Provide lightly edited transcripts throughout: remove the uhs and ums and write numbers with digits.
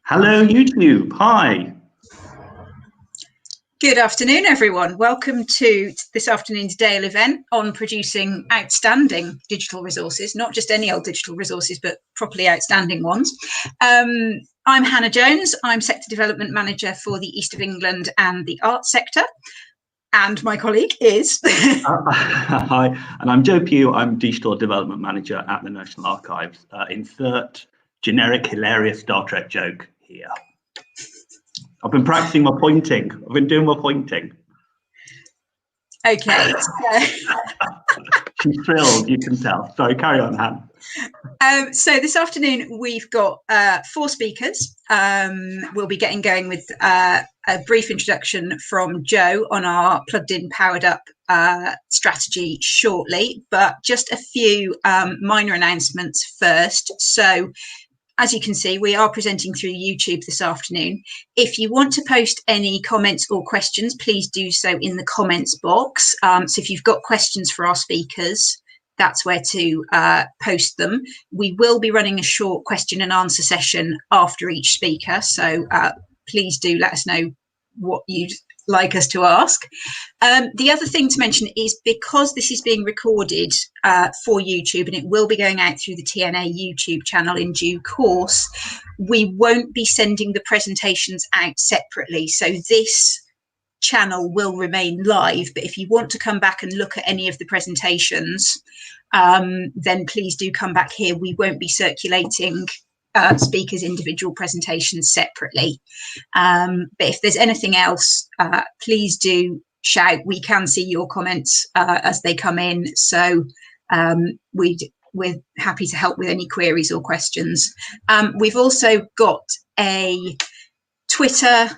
Hello, YouTube. Hi. Good afternoon, everyone. Welcome to this afternoon's Dale event on producing outstanding digital resources, not just any old digital resources, but properly outstanding ones. I'm Hannah Jones. I'm Sector Development Manager for the East of England and the Arts sector. And my colleague is... Hi, and I'm Joe Pugh. I'm Digital Development Manager at the National Archives. Insert generic, hilarious Star Trek joke here. I've been practicing my pointing. I've been doing my pointing. Okay. She's thrilled, you can tell. Sorry, carry on, Han. So this afternoon we've got 4 speakers. We'll be getting going with a brief introduction from Joe on our plugged in, powered up strategy shortly, but just a few minor announcements first. So as you can see, we are presenting through YouTube this afternoon. If you want to post any comments or questions, please do so in the comments box. So if you've got questions for our speakers, that's where to post them. We will be running a short question and answer session after each speaker. So please do let us know what you'd like us to ask. The other thing to mention is, because this is being recorded for YouTube and it will be going out through the TNA YouTube channel in due course, we won't be sending the presentations out separately. So this channel will remain live, but if you want to come back and look at any of the presentations, then please do come back here. We won't be circulating speakers' individual presentations separately. But if there's anything else, please shout. We can see your comments as they come in, so we're happy to help with any queries or questions. We've also got a Twitter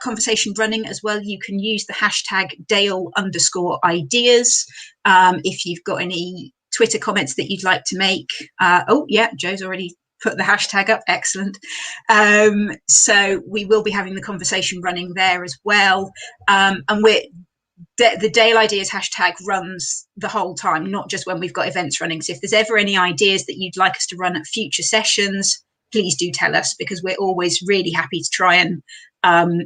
conversation running as well. You can use the hashtag Dale_ideas if you've got any Twitter comments that you'd like to make. Oh yeah, Joe's already put the hashtag up. Excellent. So we will be having the conversation running there as well. And the Dale Ideas hashtag runs the whole time, not just when we've got events running. So if there's ever any ideas that you'd like us to run at future sessions, please do tell us, because we're always really happy to try and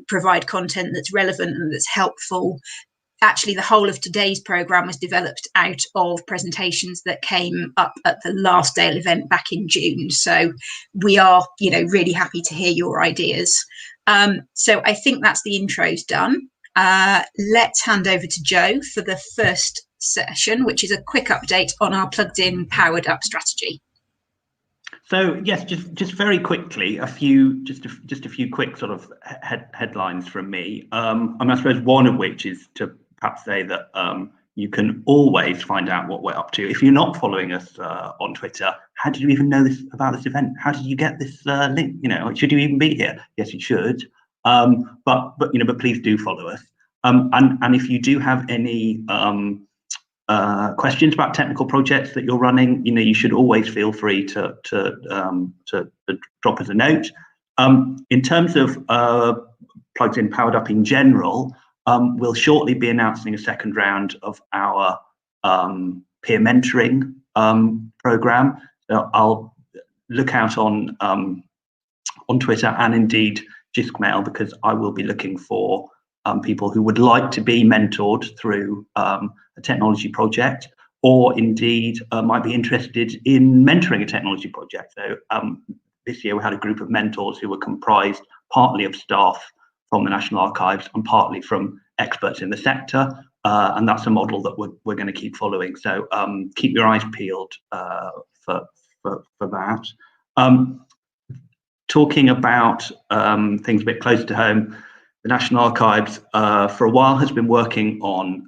provide content that's relevant and that's helpful. Actually, the whole of today's programme was developed out of presentations that came up at the last Dale event back in June. So we are, really happy to hear your ideas. So I think that's the intros done. Let's hand over to Joe for the first session, which is a quick update on our plugged in, powered up strategy. So yes, just very quickly, a few quick sort of headlines from me. I suppose one of which is to perhaps say that you can always find out what we're up to. If you're not following us on Twitter, how did you even know about this event? How did you get this link? Should you even be here? Yes, you should. But please do follow us. And if you do have any questions about technical projects that you're running, you should always feel free to drop us a note. In terms of plugged in, powered up in general, we'll shortly be announcing a second round of our peer mentoring program. So I'll look out on Twitter and indeed Gmail, because I will be looking for people who would like to be mentored through a technology project, or indeed might be interested in mentoring a technology project. So this year we had a group of mentors who were comprised partly of staff from the National Archives and partly from experts in the sector, and that's a model that we're going to keep following. So keep your eyes peeled for that. Talking about things a bit closer to home, the National Archives for a while has been working on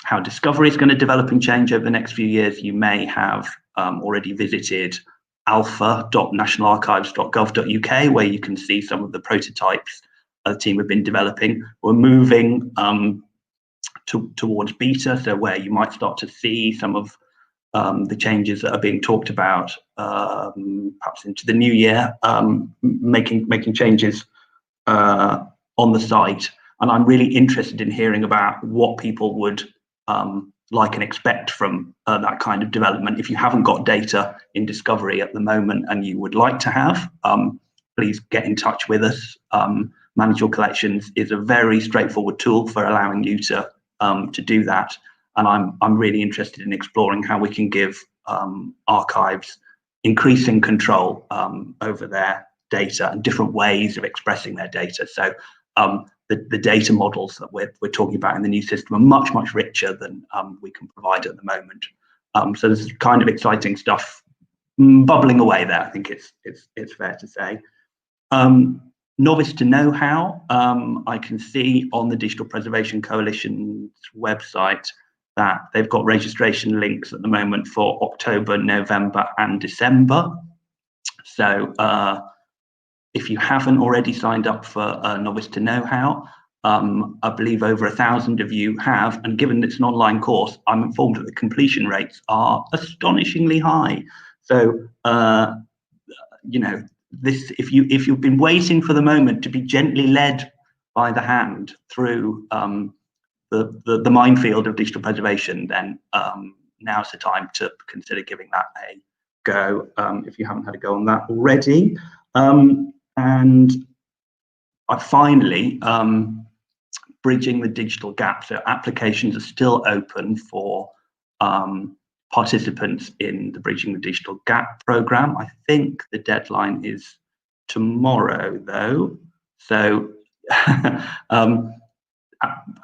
how discovery is going to develop and change over the next few years. You may have already visited alpha.nationalarchives.gov.uk, where you can see some of the prototypes the team have been developing. We're moving towards beta, so where you might start to see some of the changes that are being talked about, perhaps into the new year, making changes on the site. And I'm really interested in hearing about what people would like and expect from that kind of development. If you haven't got data in discovery at the moment and you would like to have, please get in touch with us. Manage Your Collections is a very straightforward tool for allowing you to do that. And I'm really interested in exploring how we can give archives increasing control over their data and different ways of expressing their data. So the data models that we're talking about in the new system are much, much richer than we can provide at the moment. So there's kind of exciting stuff bubbling away there, I think it's fair to say. Novice to know-how, I can see on the Digital Preservation Coalition's website that they've got registration links at the moment for October, November and December. So if you haven't already signed up for Novice to Know-How, I believe over 1,000 of you have, and given it's an online course, I'm informed that the completion rates are astonishingly high. So, you know, this, if you've been waiting for the moment to be gently led by the hand through the minefield of digital preservation, then now's the time to consider giving that a go if you haven't had a go on that already. And finally, bridging the digital gap. So applications are still open for participants in the Bridging the Digital Gap programme. I think the deadline is tomorrow, though. So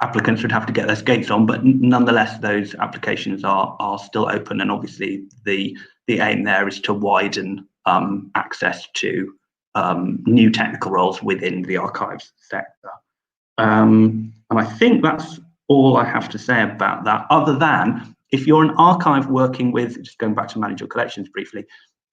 applicants would have to get their skates on, but nonetheless, those applications are still open. And obviously, the aim there is to widen access to new technical roles within the archives sector. And I think that's all I have to say about that, other than if you're an archive working with, just going back to Manage Your Collections briefly,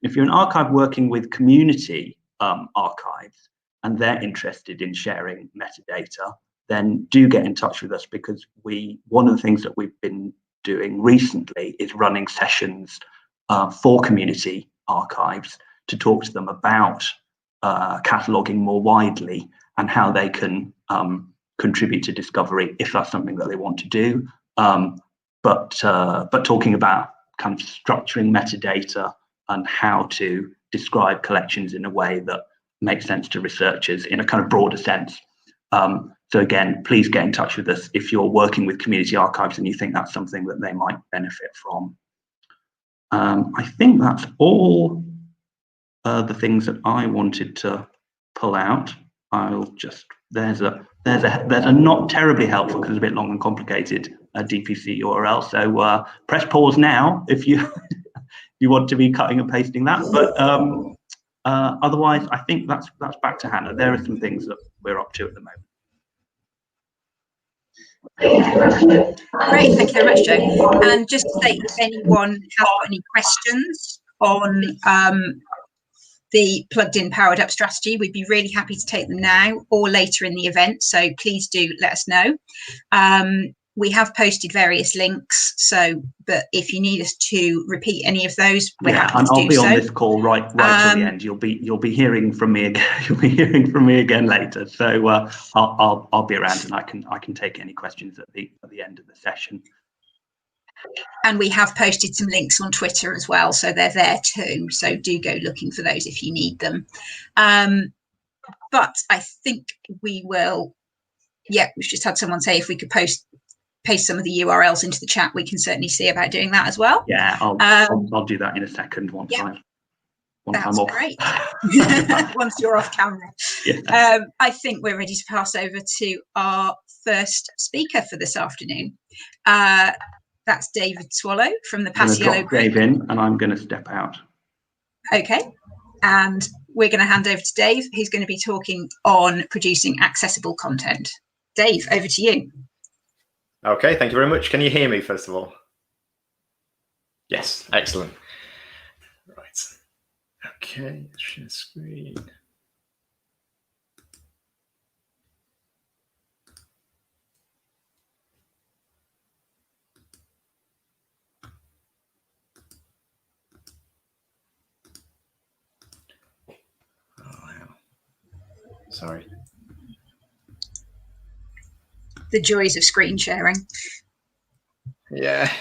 if you're an archive working with community archives and they're interested in sharing metadata, then do get in touch with us, because one of the things that we've been doing recently is running sessions for community archives to talk to them about cataloguing more widely and how they can contribute to discovery if that's something that they want to do. But talking about kind of structuring metadata and how to describe collections in a way that makes sense to researchers in a kind of broader sense. So again, please get in touch with us if you're working with community archives and you think that's something that they might benefit from. I think that's all the things that I wanted to pull out. I'll just, there's a not terribly helpful, because it's a bit long and complicated, DPC URL. So press pause now if you you want to be cutting and pasting that. But otherwise, I think that's back to Hannah. There are some things that we're up to at the moment. Great, thank you very much, Joe. And just to say, if anyone has got any questions on the plugged in powered up strategy, we'd be really happy to take them now or later in the event, so please do let us know. We have posted various links, so but if you need us to repeat any of those, we're happy to do so. I'll be on this call right till the end. You'll be hearing from me again. You'll be hearing from me again later. So I'll be around, and I can take any questions at the end of the session. And we have posted some links on Twitter as well, so they're there too. So do go looking for those if you need them. But I think we will. Yeah, we've just had someone say if we could paste some of the URLs into the chat, we can certainly see about doing that as well. Yeah, I'll do that in a second. That's great. Once you're off camera. Yeah. I think we're ready to pass over to our first speaker for this afternoon. That's David Swallow from the Paciello Group. Dave in, and I'm going to step out. Okay, and we're going to hand over to Dave, who's going to be talking on producing accessible content. Dave, over to you. Okay, thank you very much. Can you hear me, first of all? Yes, excellent. Right. Okay, share screen. Sorry. The joys of screen sharing. Yeah.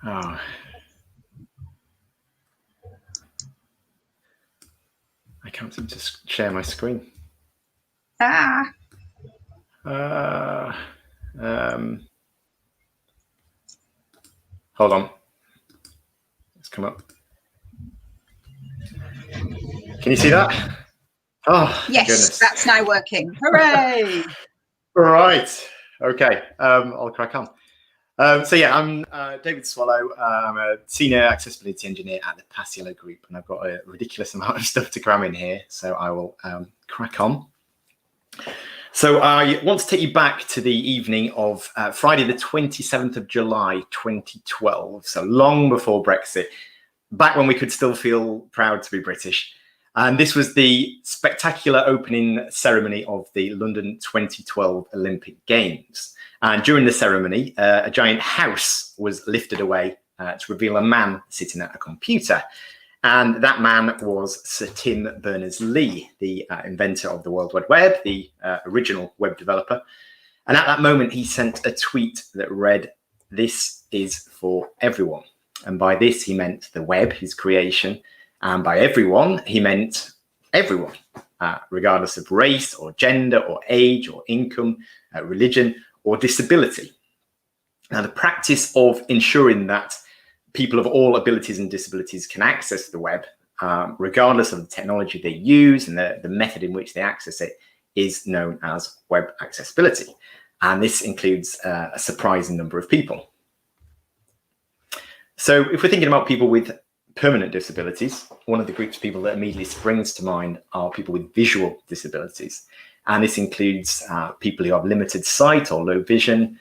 Oh. can't seem to share my screen. Hold on. It's come up. Can you see that? Oh, yes, goodness. That's now working. Hooray! Right. Okay. I'll crack on. So yeah, I'm David Swallow. I'm a senior accessibility engineer at the Paciello Group, and I've got a ridiculous amount of stuff to cram in here. So I will crack on. So I want to take you back to the evening of Friday, the 27th of July, 2012. So long before Brexit, back when we could still feel proud to be British. And this was the spectacular opening ceremony of the London 2012 Olympic Games. And during the ceremony, a giant house was lifted away to reveal a man sitting at a computer. And that man was Sir Tim Berners-Lee, the inventor of the World Wide Web, the original web developer. And at that moment, he sent a tweet that read, "This is for everyone." And by this, he meant the web, his creation. And by everyone, he meant everyone, regardless of race or gender or age or income, religion or disability. Now, the practice of ensuring that people of all abilities and disabilities can access the web, regardless of the technology they use and the method in which they access it, is known as web accessibility. And this includes a surprising number of people. So if we're thinking about people with permanent disabilities, one of the groups of people that immediately springs to mind are people with visual disabilities. And this includes people who have limited sight or low vision,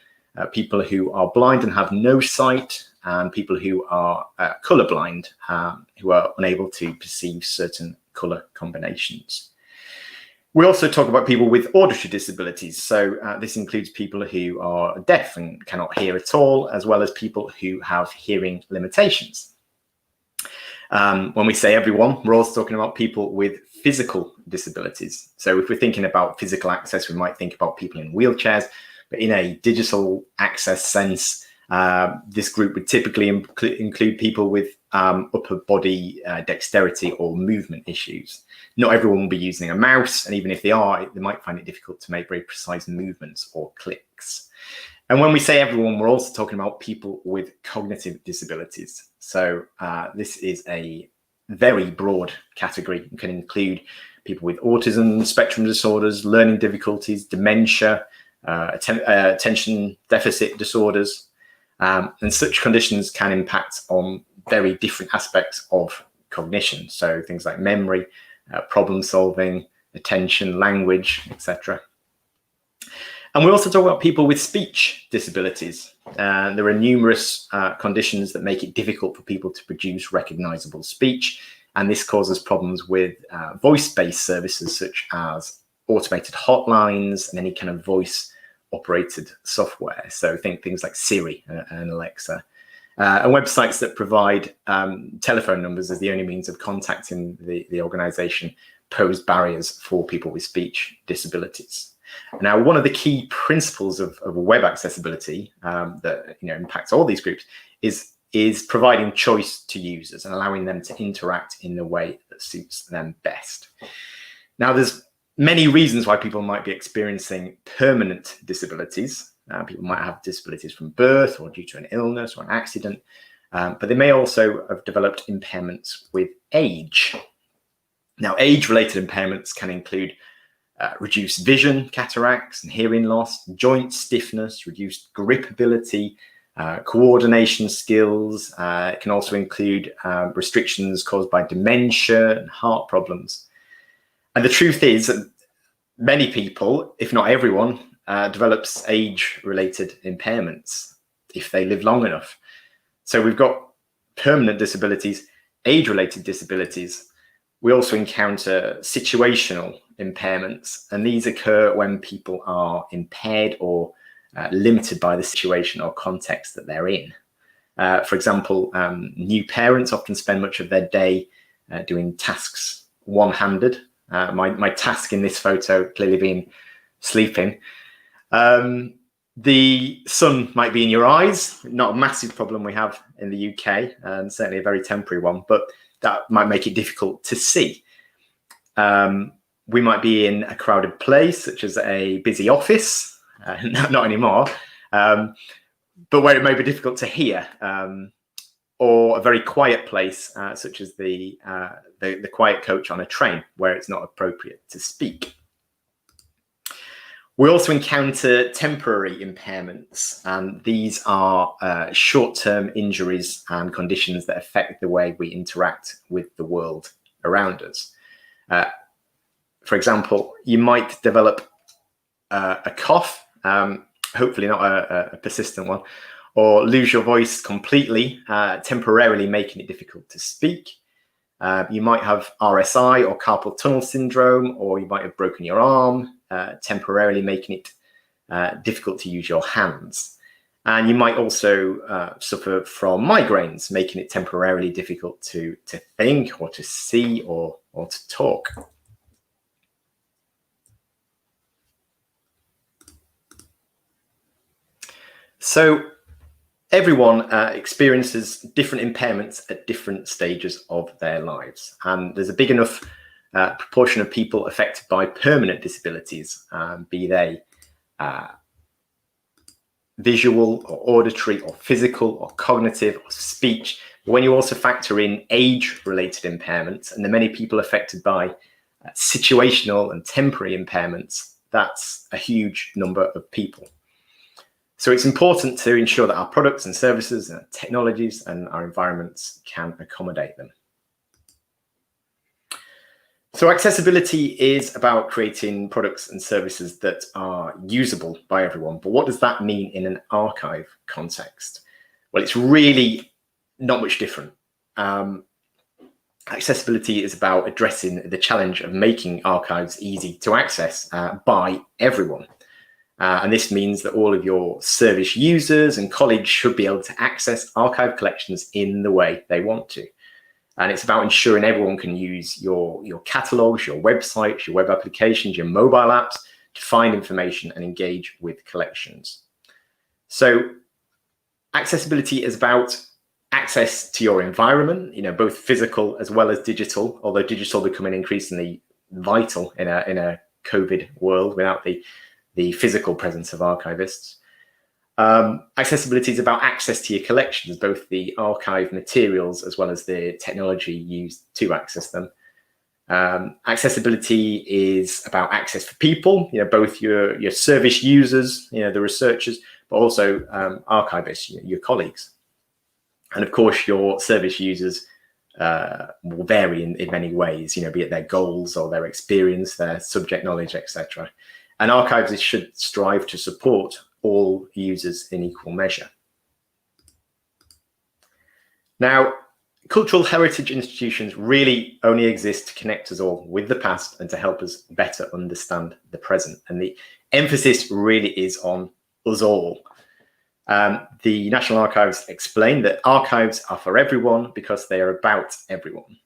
people who are blind and have no sight, and people who are colorblind, who are unable to perceive certain color combinations. We also talk about people with auditory disabilities. So this includes people who are deaf and cannot hear at all, as well as people who have hearing limitations. When we say everyone, we're also talking about people with physical disabilities. So if we're thinking about physical access, we might think about people in wheelchairs, but in a digital access sense, this group would typically include people with upper body dexterity or movement issues. Not everyone will be using a mouse, and even if they are, they might find it difficult to make very precise movements or clicks. And when we say everyone, we're also talking about people with cognitive disabilities. So this is a very broad category. It can include people with autism, spectrum disorders, learning difficulties, dementia, attention deficit disorders. And such conditions can impact on very different aspects of cognition. So things like memory, problem solving, attention, language, etc. And we also talk about people with speech disabilities. There are numerous conditions that make it difficult for people to produce recognizable speech. And this causes problems with voice-based services such as automated hotlines and any kind of voice-operated software. So think things like Siri and Alexa. And websites that provide telephone numbers as the only means of contacting the organization pose barriers for people with speech disabilities. Now, one of the key principles of web accessibility that impacts all these groups is providing choice to users and allowing them to interact in the way that suits them best. Now, there's many reasons why people might be experiencing permanent disabilities. People might have disabilities from birth or due to an illness or an accident, but they may also have developed impairments with age. Now, age-related impairments can include reduced vision, cataracts and hearing loss, joint stiffness, reduced grip ability, coordination skills. It can also include restrictions caused by dementia and heart problems. And the truth is that many people, if not everyone, develops age-related impairments if they live long enough. So we've got permanent disabilities, age-related disabilities. We also encounter situational impairments, and these occur when people are impaired or limited by the situation or context that they're in. For example, new parents often spend much of their day doing tasks one-handed. My task in this photo clearly being sleeping. The sun might be in your eyes, not a massive problem we have in the UK, and certainly a very temporary one, but that might make it difficult to see. We might be in a crowded place, such as a busy office, not anymore, but where it may be difficult to hear, or a very quiet place, such as the quiet coach on a train, where it's not appropriate to speak. We also encounter temporary impairments, and these are short-term injuries and conditions that affect the way we interact with the world around us. For example, you might develop a cough, hopefully not a persistent one, or lose your voice completely, temporarily making it difficult to speak. You might have RSI or carpal tunnel syndrome, or you might have broken your arm, temporarily making it difficult to use your hands. And you might also suffer from migraines, making it temporarily difficult to think or to see or to talk. So everyone experiences different impairments at different stages of their lives. And there's a big enough proportion of people affected by permanent disabilities, be they visual or auditory or physical or cognitive or speech. When you also factor in age-related impairments and the many people affected by situational and temporary impairments, that's a huge number of people. So it's important to ensure that our products and services and technologies and our environments can accommodate them. So accessibility is about creating products and services that are usable by everyone. But what does that mean in an archive context? Well, it's really not much different. Accessibility is about addressing the challenge of making archives easy to access by everyone. And this means that all of your service users and colleagues should be able to access archive collections in the way they want to. And it's about ensuring everyone can use your catalogs, your websites, your web applications, your mobile apps to find information and engage with collections. So accessibility is about access to your environment, both physical as well as digital, although digital becoming increasingly vital in a COVID world without the physical presence of archivists. Accessibility is about access to your collections, both the archive materials as well as the technology used to access them. Accessibility is about access for people, both your service users, the researchers, but also archivists, your colleagues. And of course, your service users will vary in many ways, be it their goals or their experience, their subject knowledge, etc. And archivists should strive to support all users in equal measure. Now, cultural heritage institutions really only exist to connect us all with the past and to help us better understand the present. And the emphasis really is on us all. The National Archives explain that archives are for everyone because they are about everyone.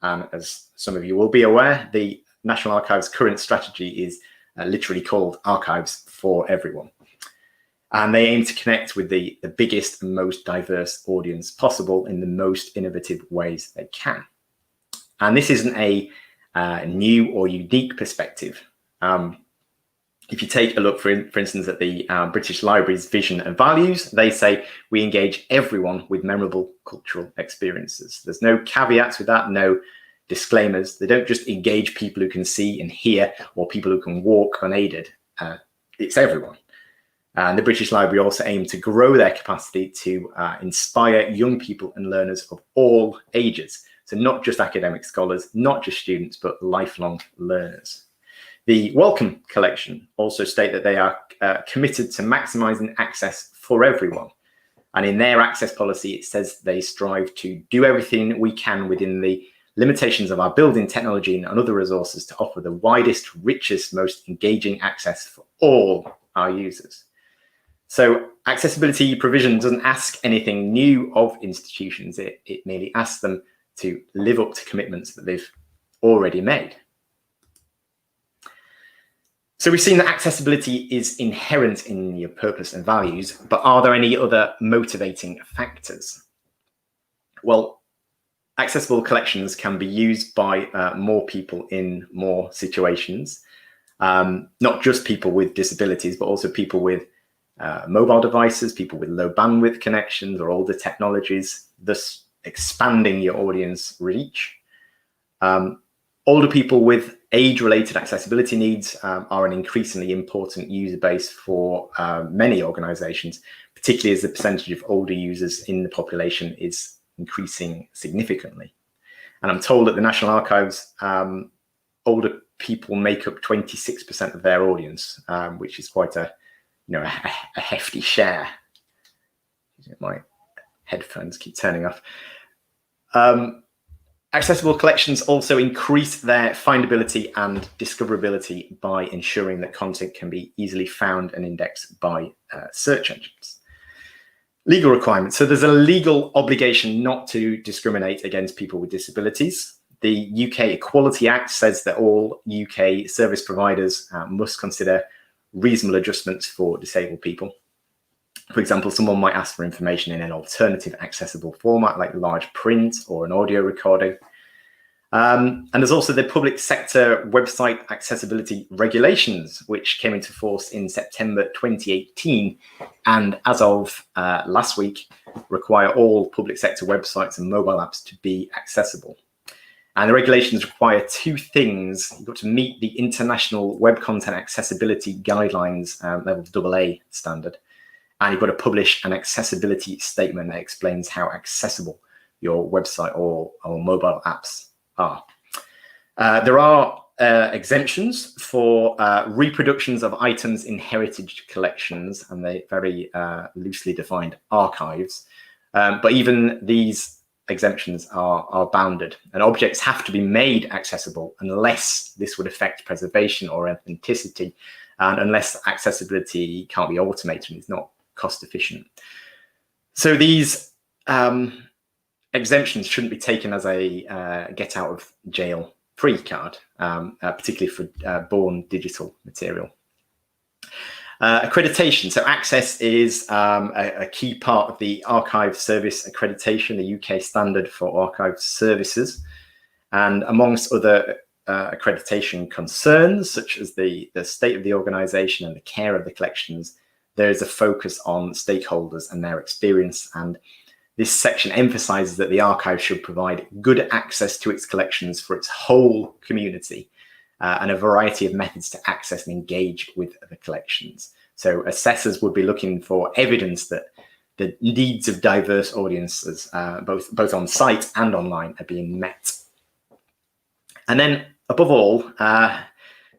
As some of you will be aware, the National Archives' current strategy is literally called Archives for Everyone. And they aim to connect with the biggest and most diverse audience possible in the most innovative ways they can. And this isn't a new or unique perspective. If you take a look, for instance, at the British Library's vision and values, they say we engage everyone with memorable cultural experiences. There's no caveats with that, no disclaimers. They don't just engage people who can see and hear or people who can walk unaided. It's everyone. And the British Library also aim to grow their capacity to inspire young people and learners of all ages. So not just academic scholars, not just students, but lifelong learners. The Wellcome Collection also state that they are committed to maximising access for everyone. And in their access policy, it says they strive to do everything we can within the limitations of our building technology and other resources to offer the widest, richest, most engaging access for all our users. So accessibility provision doesn't ask anything new of institutions. It merely asks them to live up to commitments that they've already made. So we've seen that accessibility is inherent in your purpose and values, but are there any other motivating factors? Well, accessible collections can be used by more people in more situations, not just people with disabilities, but also people with mobile devices, people with low bandwidth connections or older technologies, thus expanding your audience reach. Older people with age-related accessibility needs are an increasingly important user base for many organizations, particularly as the percentage of older users in the population is increasing significantly. And I'm told at the National Archives, older people make up 26% of their audience, which is quite a hefty share. My headphones keep turning off. Accessible collections also increase their findability and discoverability by ensuring that content can be easily found and indexed by search engines. Legal requirements. So there's a legal obligation not to discriminate against people with disabilities. The UK Equality Act says that all UK service providers must consider reasonable adjustments for disabled people. For example, someone might ask for information in an alternative accessible format like large print or an audio recording. And there's also the public sector website accessibility regulations, which came into force in September 2018. And as of last week, require all public sector websites and mobile apps to be accessible. And the regulations require two things. You've got to meet the International Web Content Accessibility Guidelines level AA standard. And you've got to publish an accessibility statement that explains how accessible your website or mobile apps are. There are exemptions for reproductions of items in heritage collections, and they very loosely defined archives. But even these exemptions are bounded, and objects have to be made accessible unless this would affect preservation or authenticity, and unless accessibility can't be automated and is not cost efficient. So these exemptions shouldn't be taken as a get out of jail free card, particularly for born digital material. Accreditation. So access is a key part of the Archive Service Accreditation, the UK standard for archive services. And amongst other accreditation concerns, such as the state of the organisation and the care of the collections, there is a focus on stakeholders and their experience. And this section emphasises that the archive should provide good access to its collections for its whole community, and a variety of methods to access and engage with the collections. So assessors would be looking for evidence that the needs of diverse audiences, both on site and online, are being met. And then, above all,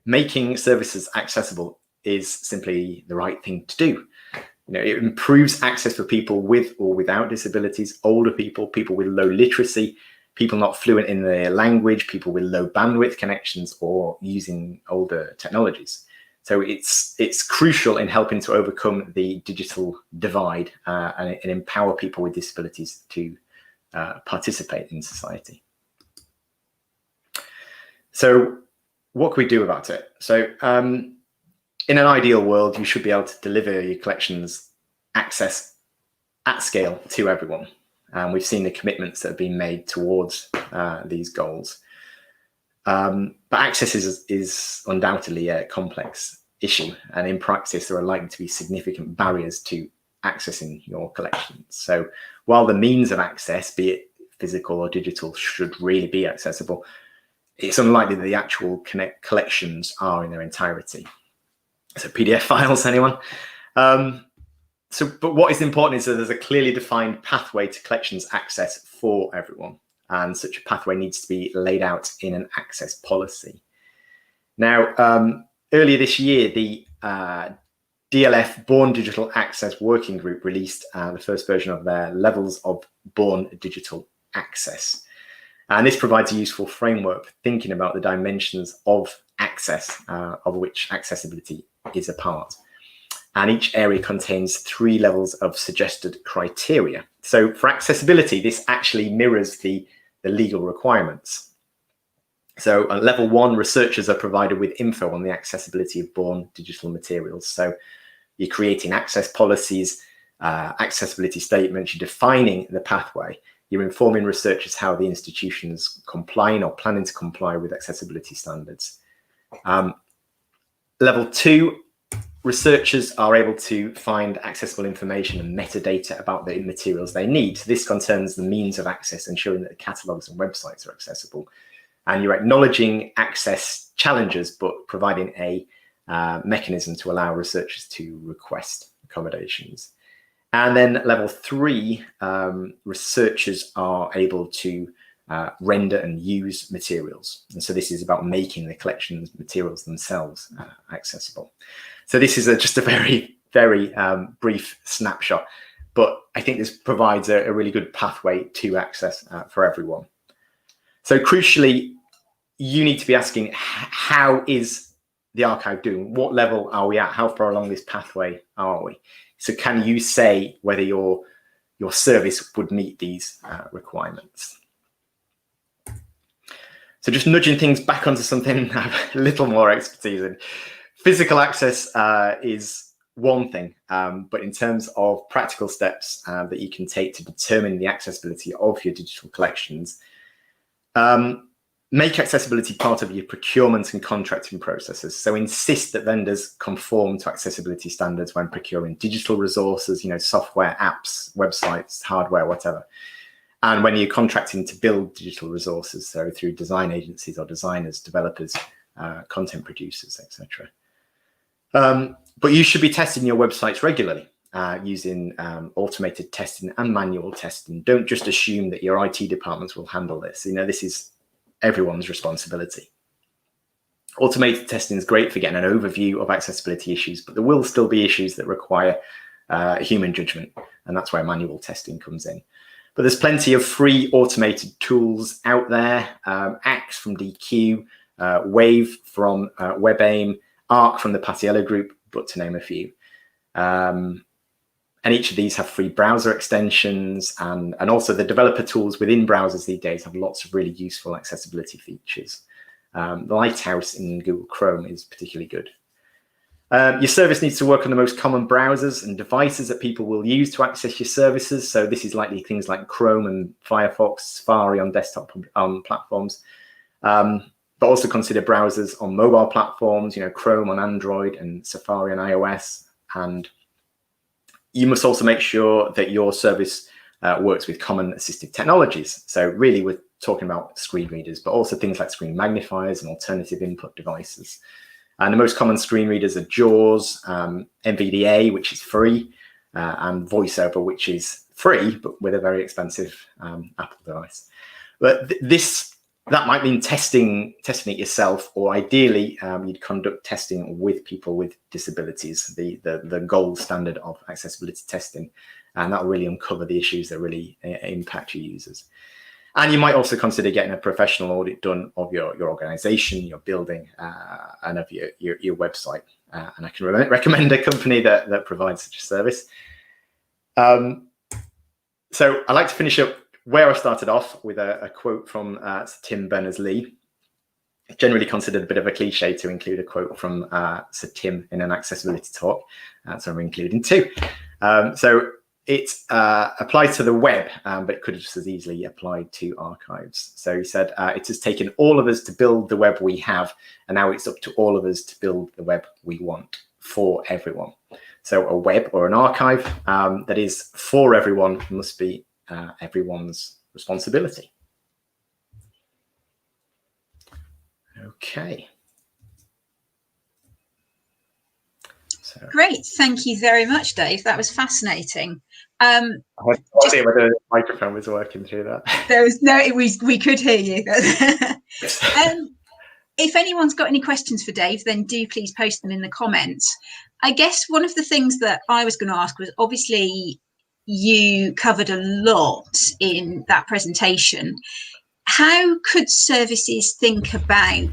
making services accessible is simply the right thing to do. It improves access for people with or without disabilities, older people, people with low literacy, people not fluent in their language, people with low bandwidth connections, or using older technologies. So it's crucial in helping to overcome the digital divide and empower people with disabilities to participate in society. So what can we do about it? So in an ideal world, you should be able to deliver your collections access at scale to everyone. And we've seen the commitments that have been made towards these goals. But access is undoubtedly a complex issue. And in practice, there are likely to be significant barriers to accessing your collections. So while the means of access, be it physical or digital, should really be accessible, it's unlikely that the actual collections are in their entirety. So PDF files, anyone? But what is important is that there's a clearly defined pathway to collections access for everyone. And such a pathway needs to be laid out in an access policy. Now, earlier this year, the DLF Born Digital Access Working Group released the first version of their Levels of Born Digital Access. And this provides a useful framework for thinking about the dimensions of access, of which accessibility is a part. And each area contains 3 levels of suggested criteria. So for accessibility, this actually mirrors the legal requirements. So at level 1, researchers are provided with info on the accessibility of born digital materials. So you're creating access policies, accessibility statements, you're defining the pathway. You're informing researchers how the institution's complying or planning to comply with accessibility standards. Level 2, researchers are able to find accessible information and metadata about the materials they need. So this concerns the means of access, ensuring that the catalogues and websites are accessible. And you're acknowledging access challenges, but providing a mechanism to allow researchers to request accommodations. And then level 3, researchers are able to render and use materials. And so this is about making the collections materials themselves accessible. So this is just a very, very brief snapshot, but I think this provides a really good pathway to access for everyone. So crucially, you need to be asking, how is the archive doing? What level are we at? How far along this pathway are we? So can you say whether your service would meet these requirements? So just nudging things back onto something I have a little more expertise in. Physical access is one thing, but in terms of practical steps that you can take to determine the accessibility of your digital collections, make accessibility part of your procurement and contracting processes. So insist that vendors conform to accessibility standards when procuring digital resources, software, apps, websites, hardware, whatever. And when you're contracting to build digital resources, so through design agencies or designers, developers, content producers, etc. But you should be testing your websites regularly using automated testing and manual testing. Don't just assume that your IT departments will handle this. This is everyone's responsibility. Automated testing is great for getting an overview of accessibility issues, but there will still be issues that require human judgment, and that's where manual testing comes in. But there's plenty of free automated tools out there. Axe from DQ, Wave from WebAIM, Arc from the Paciello Group, but to name a few. And each of these have free browser extensions, and also the developer tools within browsers these days have lots of really useful accessibility features. Lighthouse in Google Chrome is particularly good. Your service needs to work on the most common browsers and devices that people will use to access your services. So this is likely things like Chrome and Firefox, Safari on desktop platforms. But also consider browsers on mobile platforms, Chrome on Android and Safari on iOS. And you must also make sure that your service works with common assistive technologies. So really we're talking about screen readers, but also things like screen magnifiers and alternative input devices. And the most common screen readers are JAWS, NVDA, which is free, and VoiceOver, which is free, but with a very expensive Apple device. But that might mean testing it yourself, or ideally you'd conduct testing with people with disabilities, the gold standard of accessibility testing, and that will really uncover the issues that really impact your users. And you might also consider getting a professional audit done of your organization, your building, and of your website. And I can recommend a company that provides such a service. So I like to finish up where I started off with a quote from Sir Tim Berners-Lee. It's generally considered a bit of a cliche to include a quote from Sir Tim in an accessibility talk, so I'm including two. So it applies to the web, but it could have just as easily applied to archives. So he said, it has taken all of us to build the web we have, and now it's up to all of us to build the web we want for everyone. So a web or an archive that is for everyone must be everyone's responsibility. Okay. So, great, thank you very much, Dave. That was fascinating. I had no idea whether the microphone was working through that. There was we could hear you. If anyone's got any questions for Dave, then do please post them in the comments. I guess one of the things that I was going to ask was, obviously you covered a lot in that presentation. How could services think about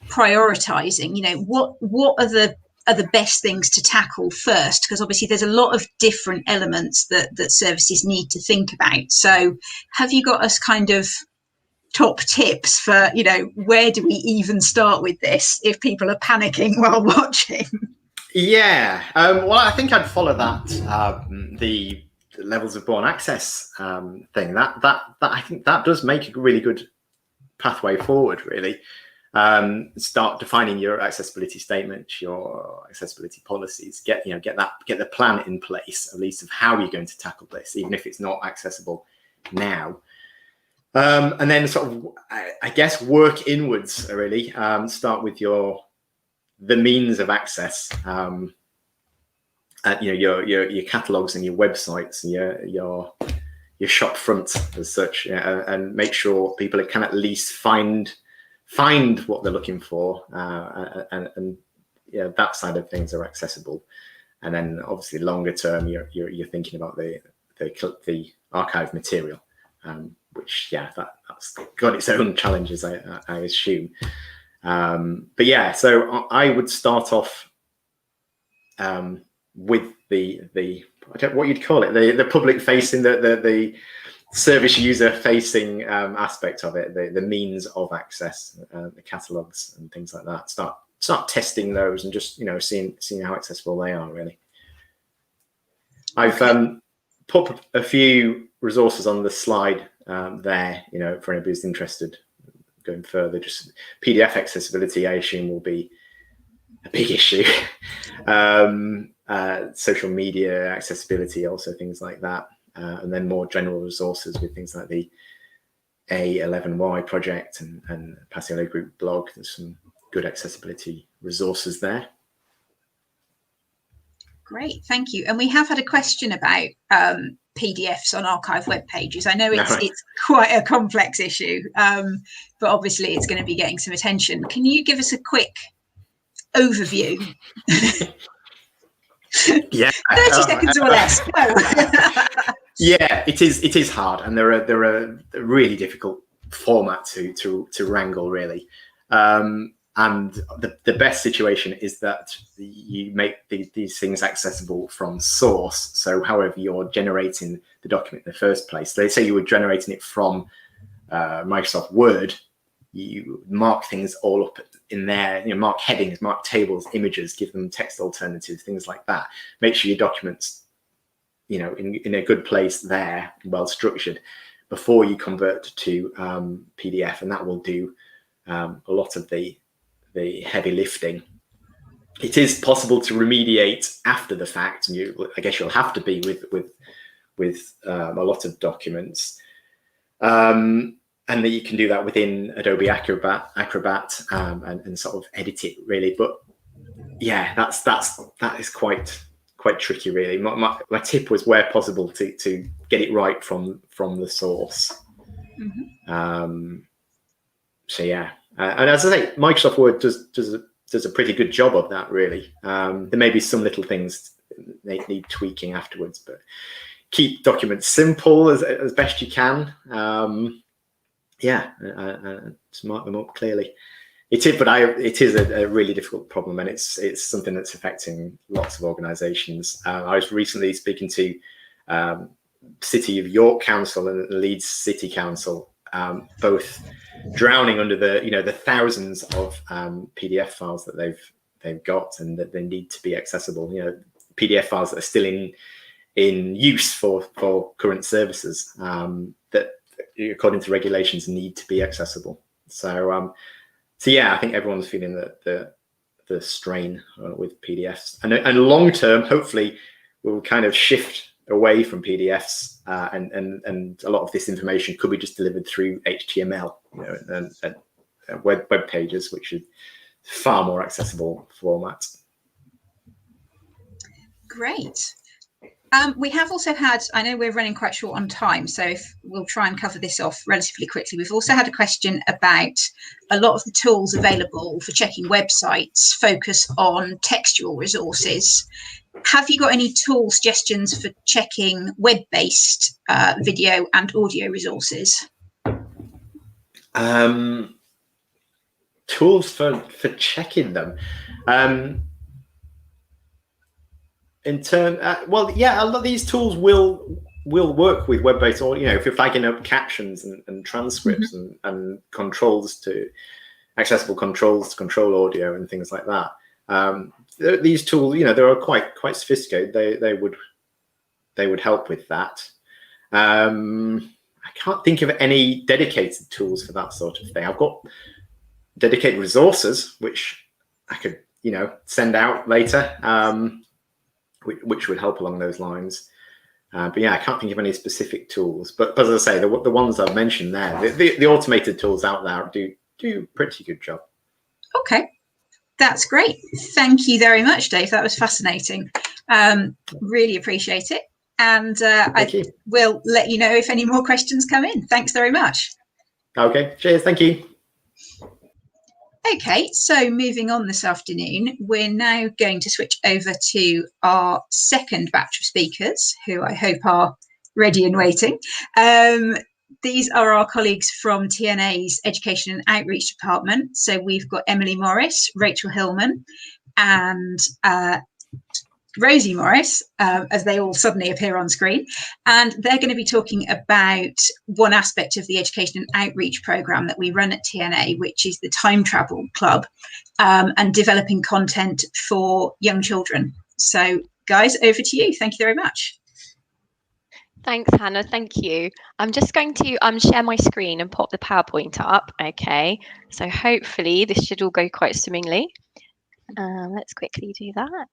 prioritizing? What are the best things to tackle first? Because obviously there's a lot of different elements that services need to think about. So have you got us kind of top tips for, where do we even start with this if people are panicking while watching? Yeah, well, I think I'd follow that, the the levels of born access thing. That I think that does make a really good pathway forward, really. Start defining your accessibility statements, your accessibility policies. Get the plan in place, at least, of how you're going to tackle this, even if it's not accessible now. And then sort of, I guess, work inwards. Really, start with the means of access. Your catalogs and your websites and your shop front as such, and make sure people can at least find what they're looking for, and that side of things are accessible. And then obviously longer term, you're thinking about the archive material, which that's got its own challenges, I assume. But yeah, so I would start off with the I don't know what you'd call it, the public facing, the service user facing aspect of it, the means of access, the catalogs and things like that. Start testing those and just seeing how accessible they are, really. I've put a few resources on the slide there, for anybody who's interested going further. Just PDF accessibility, I assume, will be a big issue. Social media accessibility, also things like that, and then more general resources with things like the A11Y project and Paciello Group blog. There's some good accessibility resources there. Great, thank you. And we have had a question about PDFs on archive web pages. I know it's quite a complex issue, but obviously it's going to be getting some attention. Can you give us a quick overview? Yeah, 30 seconds or less. Yeah, it is hard, and they're a really difficult format to wrangle, really. And the best situation is that you make these things accessible from source. So however you're generating the document in the first place, let's say you were generating it from Microsoft Word, you mark things all up in there, mark headings, mark tables, images, give them text alternatives, things like that. Make sure your documents, in a good place there, well structured, before you convert to PDF, and that will do a lot of the heavy lifting. It is possible to remediate after the fact, and I guess you'll have to be with a lot of documents, and that you can do that within Adobe Acrobat and sort of edit it, really. But yeah, that is quite tricky, really. My tip was, where possible, to get it right from the source. Mm-hmm. So yeah. And as I say, Microsoft Word does a pretty good job of that, really. There may be some little things they need tweaking afterwards, but keep documents simple as best you can. To mark them up clearly. It is a really difficult problem, and it's something that's affecting lots of organisations. I was recently speaking to City of York Council and Leeds City Council, both drowning under the thousands of PDF files that they've got, and that they need to be accessible. PDF files that are still in use for current services, that according to regulations need to be accessible. So yeah, I think everyone's feeling the strain with PDFs, and long term, hopefully, we'll kind of shift away from PDFs, and a lot of this information could be just delivered through HTML, and web pages, which is far more accessible format. Great. We have also had, I know we're running quite short on time, so we'll try and cover this off relatively quickly. We've also had a question about a lot of the tools available for checking websites focus on textual resources. Have you got any tool suggestions for checking web-based video and audio resources? Tools for checking them. In turn, a lot of these tools will work with web-based audio. If you're flagging up captions and transcripts, mm-hmm. and accessible controls to control audio and things like that. These tools, they are quite sophisticated. They would they would help with that. I can't think of any dedicated tools for that sort of thing. I've got dedicated resources, which I could, send out later, which would help along those lines. But yeah, I can't think of any specific tools. But as I say, the ones I've mentioned there, the automated tools out there do a pretty good job. Okay, that's great. Thank you very much, Dave. That was fascinating. Really appreciate it. And I will let you know if any more questions come in. Thanks very much. Okay, cheers. Thank you. Okay, so moving on this afternoon, we're now going to switch over to our second batch of speakers, who I hope are ready and waiting. These are our colleagues from TNA's Education and Outreach Department. So we've got Emily Morris, Rachel Hillman, and Rosie Morris, as they all suddenly appear on screen. And they're going to be talking about one aspect of the education and outreach programme that we run at TNA, which is the Time Travel Club, and developing content for young children. So guys, over to you. Thank you very much. Thanks, Hannah. Thank you. I'm just going to share my screen and pop the PowerPoint up. Okay, so hopefully this should all go quite swimmingly. Let's quickly do that.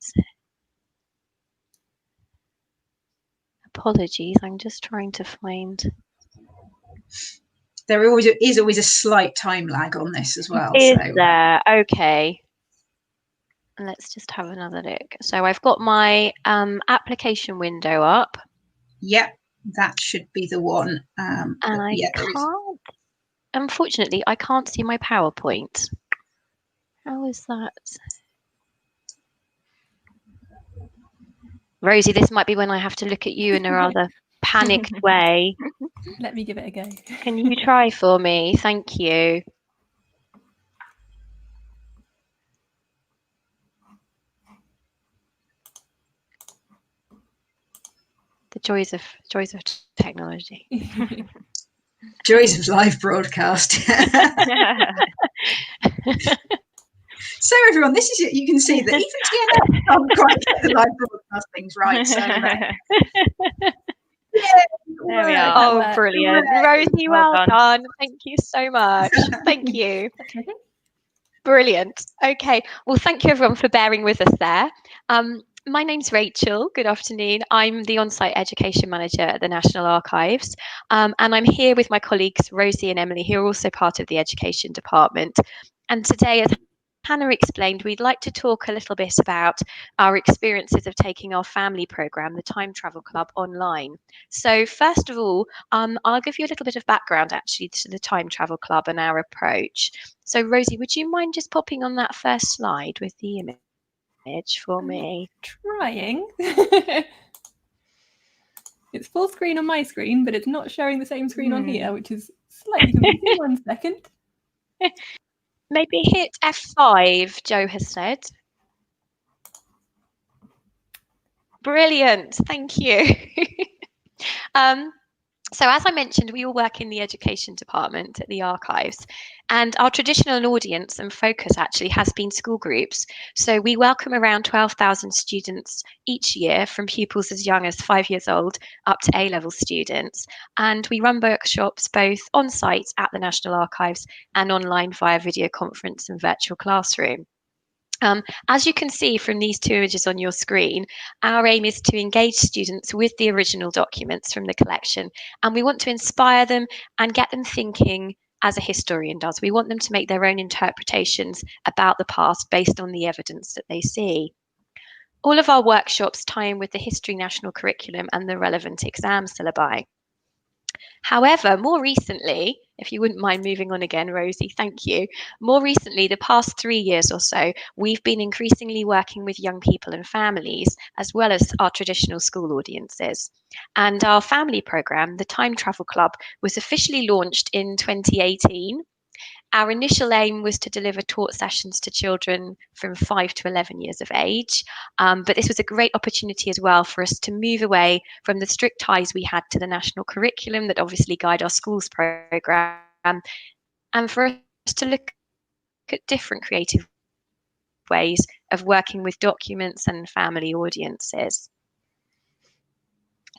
Apologies, I'm just trying to find. There is always a slight time lag on this as well. Is there? Okay. Let's just have another look. So I've got my application window up. Yep, that should be the one. And I can't, unfortunately, I can't see my PowerPoint. How is that? Rosie, this might be when I have to look at you in a rather panicked way. Let me give it a go. Can you try for me? Thank you. The joys of technology. Joys of live broadcast. So everyone, this is, you can see that even TNA can't quite get the live broadcast things right. So yeah, there we are. Oh, brilliant. Rosie, well done. Thank you so much. Thank you. Brilliant. Okay. Well, thank you everyone for bearing with us there. My name's Rachel. Good afternoon. I'm the on-site education manager at the National Archives. And I'm here with my colleagues, Rosie and Emily, who are also part of the education department. And today, as Hannah explained, we'd like to talk a little bit about our experiences of taking our family programme, the Time Travel Club, online. So first of all, I'll give you a little bit of background actually to the Time Travel Club and our approach. So Rosie, would you mind just popping on that first slide with the image for me? Trying. It's full screen on my screen, but it's not showing the same screen on here, which is slightly confusing. 1 second. Maybe hit F5, Joe has said. Brilliant, thank you. So as I mentioned, we all work in the education department at the archives, and our traditional audience and focus actually has been school groups. So we welcome around 12,000 students each year, from pupils as young as 5 years old up to A-level students. And we run workshops both on site at the National Archives and online via video conference and virtual classroom. As you can see from these two images on your screen, our aim is to engage students with the original documents from the collection, and we want to inspire them and get them thinking as a historian does. We want them to make their own interpretations about the past based on the evidence that they see. All of our workshops tie in with the History National Curriculum and the relevant exam syllabi. However, more recently, if you wouldn't mind moving on again, Rosie, thank you. More recently, the past 3 years or so, we've been increasingly working with young people and families, as well as our traditional school audiences. And our family programme, the Time Travel Club, was officially launched in 2018. Our initial aim was to deliver taught sessions to children from 5 to 11 years of age, but this was a great opportunity as well for us to move away from the strict ties we had to the national curriculum that obviously guide our schools programme, and for us to look at different creative ways of working with documents and family audiences.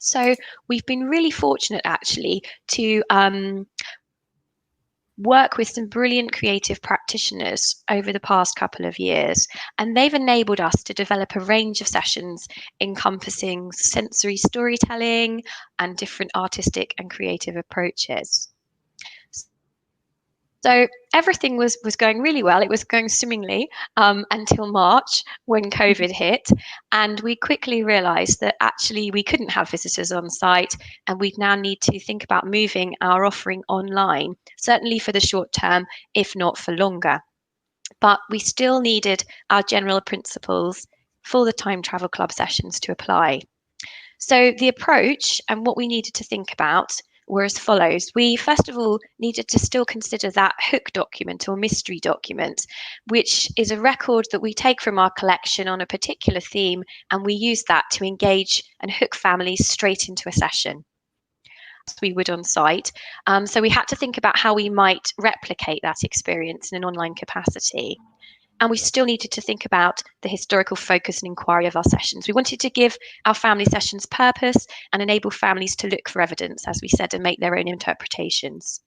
So we've been really fortunate actually to work with some brilliant creative practitioners over the past couple of years, and they've enabled us to develop a range of sessions encompassing sensory storytelling and different artistic and creative approaches. So everything was going really well. It was going swimmingly until March, when COVID hit, and we quickly realised that actually we couldn't have visitors on site, and we'd now need to think about moving our offering online, certainly for the short term, if not for longer. But we still needed our general principles for the Time Travel Club sessions to apply. So the approach and what we needed to think about were as follows. We first of all needed to still consider that hook document or mystery document, which is a record that we take from our collection on a particular theme, and we use that to engage and hook families straight into a session as we would on site. So we had to think about how we might replicate that experience in an online capacity. And we still needed to think about the historical focus and inquiry of our sessions. We wanted to give our family sessions purpose and enable families to look for evidence, as we said, and make their own interpretations.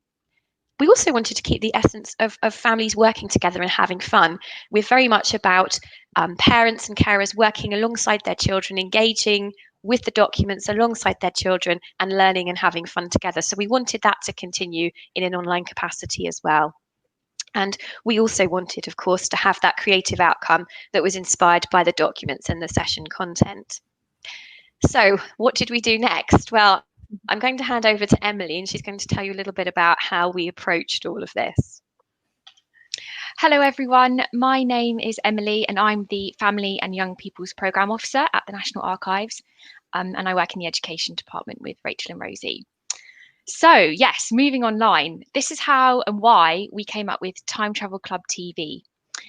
We also wanted to keep the essence of families working together and having fun. We're very much about parents and carers working alongside their children, engaging with the documents alongside their children, and learning and having fun together. So we wanted that to continue in an online capacity as well. And we also wanted, of course, to have that creative outcome that was inspired by the documents and the session content. So what did we do next? Well, I'm going to hand over to Emily, and she's going to tell you a little bit about how we approached all of this. Hello everyone, my name is Emily and I'm the Family and Young People's Programme Officer at the National Archives, and I work in the Education Department with Rachel and Rosie. So yes, moving online, this is how and why we came up with Time Travel Club TV.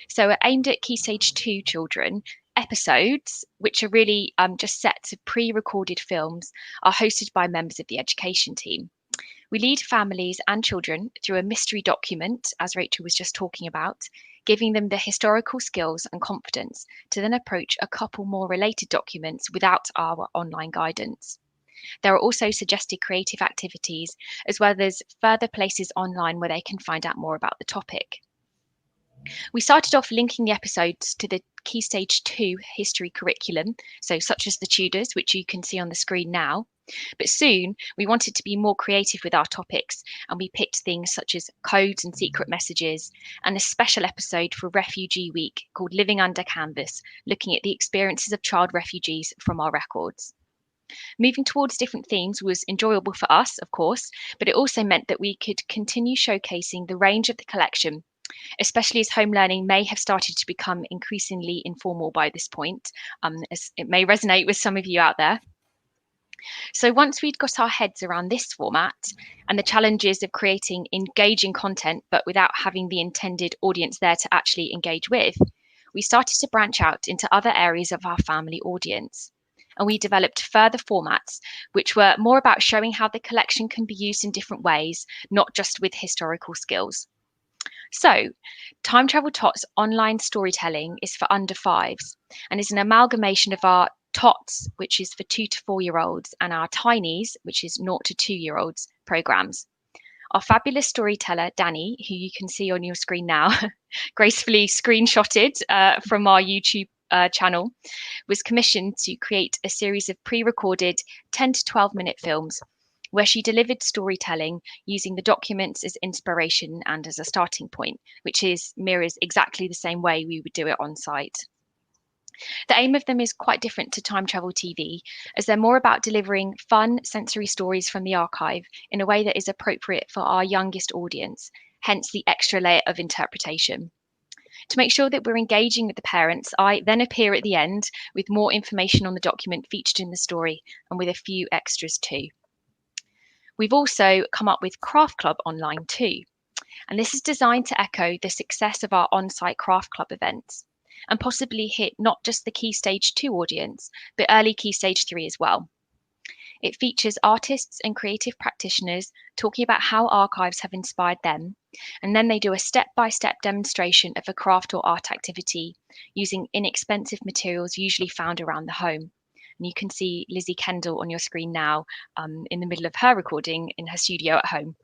So aimed at Key Stage 2 children, episodes, which are really just sets of pre-recorded films, are hosted by members of the education team. We lead families and children through a mystery document, as Rachel was just talking about, giving them the historical skills and confidence to then approach a couple more related documents without our online guidance. There are also suggested creative activities, as well as further places online where they can find out more about the topic. We started off linking the episodes to the Key Stage 2 history curriculum, so such as the Tudors, which you can see on the screen now. But soon we wanted to be more creative with our topics, and we picked things such as codes and secret messages, and a special episode for Refugee Week called Living Under Canvas, looking at the experiences of child refugees from our records. Moving towards different themes was enjoyable for us, of course, but it also meant that we could continue showcasing the range of the collection, especially as home learning may have started to become increasingly informal by this point, as it may resonate with some of you out there. So once we'd got our heads around this format and the challenges of creating engaging content, but without having the intended audience there to actually engage with, we started to branch out into other areas of our family audience. And we developed further formats, which were more about showing how the collection can be used in different ways, not just with historical skills. So, Time Travel Tots online storytelling is for under 5s and is an amalgamation of our Tots, which is for 2 to 4 year olds, and our Tinies, which is 0 to 2 year olds programs. Our fabulous storyteller, Danny, who you can see on your screen now, gracefully screenshotted from our YouTube channel, was commissioned to create a series of pre-recorded 10 to 12-minute films where she delivered storytelling using the documents as inspiration and as a starting point, which mirrors exactly the same way we would do it on site. The aim of them is quite different to Time Travel TV, as they're more about delivering fun sensory stories from the archive in a way that is appropriate for our youngest audience, hence the extra layer of interpretation. To make sure that we're engaging with the parents, I then appear at the end with more information on the document featured in the story and with a few extras too. We've also come up with Craft Club Online too, and this is designed to echo the success of our on-site Craft Club events and possibly hit not just the Key Stage 2 audience, but early Key Stage 3 as well. It features artists and creative practitioners talking about how archives have inspired them, and then they do a step-by-step demonstration of a craft or art activity using inexpensive materials usually found around the home, And you can see Lizzie Kendall on your screen now in the middle of her recording in her studio at home.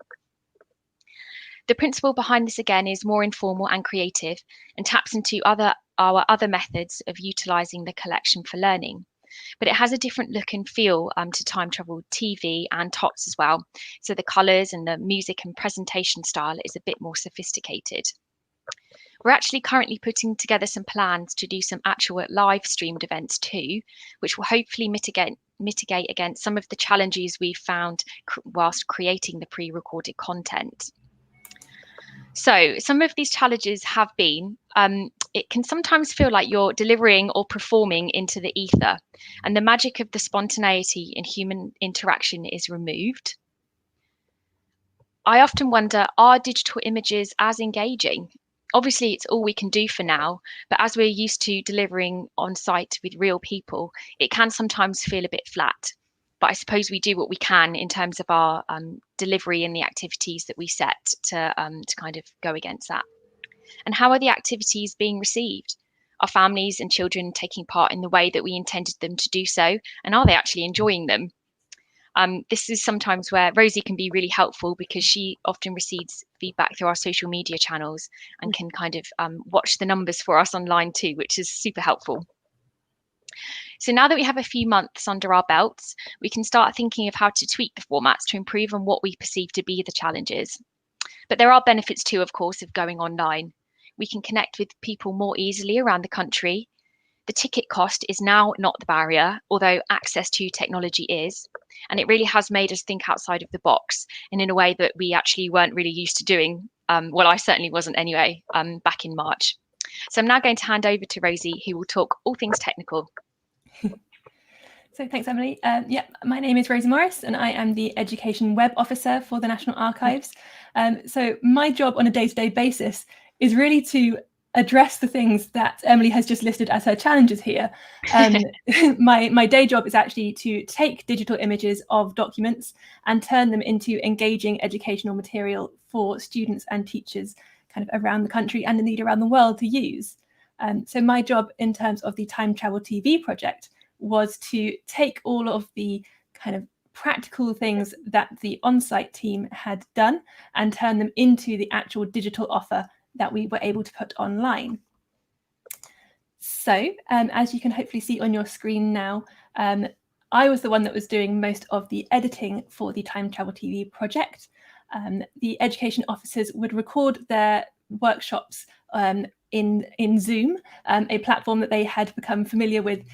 The principle behind this again is more informal and creative and taps into our other methods of utilising the collection for learning. But it has a different look and feel to time travel TV and TOTS as well. So the colours and the music and presentation style is a bit more sophisticated. We're actually currently putting together some plans to do some actual live streamed events too, which will hopefully mitigate against some of the challenges we've found whilst creating the pre-recorded content. So some of these challenges have been, it can sometimes feel like you're delivering or performing into the ether, and the magic of the spontaneity in human interaction is removed. I often wonder, are digital images as engaging? Obviously, it's all we can do for now, but as we're used to delivering on site with real people, it can sometimes feel a bit flat. But I suppose we do what we can in terms of our delivery and the activities that we set to kind of go against that. And how are the activities being received? Are families and children taking part in the way that we intended them to do so? And are they actually enjoying them? This is sometimes where Rosie can be really helpful, because she often receives feedback through our social media channels and can kind of watch the numbers for us online too, which is super helpful. So now that we have a few months under our belts, we can start thinking of how to tweak the formats to improve on what we perceive to be the challenges. But there are benefits too, of course, of going online. We can connect with people more easily around the country. The ticket cost is now not the barrier, although access to technology is. And it really has made us think outside of the box, and in a way that we actually weren't really used to doing. Well, I certainly wasn't anyway, back in March. So I'm now going to hand over to Rosie, who will talk all things technical. So thanks, Emily. My name is Rosie Morris, and I am the Education Web Officer for the National Archives. So my job on a day-to-day basis is really to address the things that Emily has just listed as her challenges here. My day job is actually to take digital images of documents and turn them into engaging educational material for students and teachers kind of around the country and indeed around the world to use. So my job in terms of the Time Travel TV project was to take all of the kind of practical things that the on-site team had done and turn them into the actual digital offer that we were able to put online. So as you can hopefully see on your screen now, I was the one that was doing most of the editing for the Time Travel TV project. The education officers would record their workshops in Zoom, a platform that they had become familiar with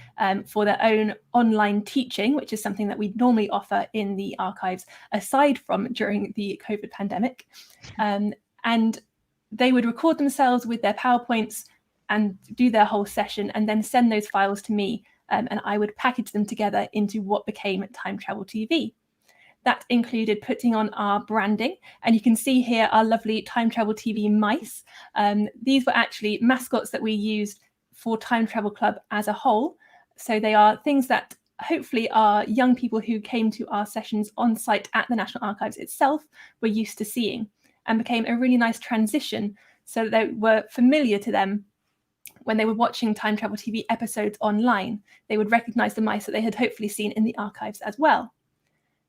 for their own online teaching, which is something that we normally offer in the archives aside from during the COVID pandemic. And they would record themselves with their PowerPoints and do their whole session and then send those files to me, and I would package them together into what became Time Travel TV. That included putting on our branding, and you can see here our lovely Time Travel TV mice. These were actually mascots that we used for Time Travel Club as a whole. So they are things that hopefully our young people who came to our sessions on site at the National Archives itself were used to seeing, and became a really nice transition so that they were familiar to them when they were watching Time Travel TV episodes online. They would recognise the mice that they had hopefully seen in the archives as well.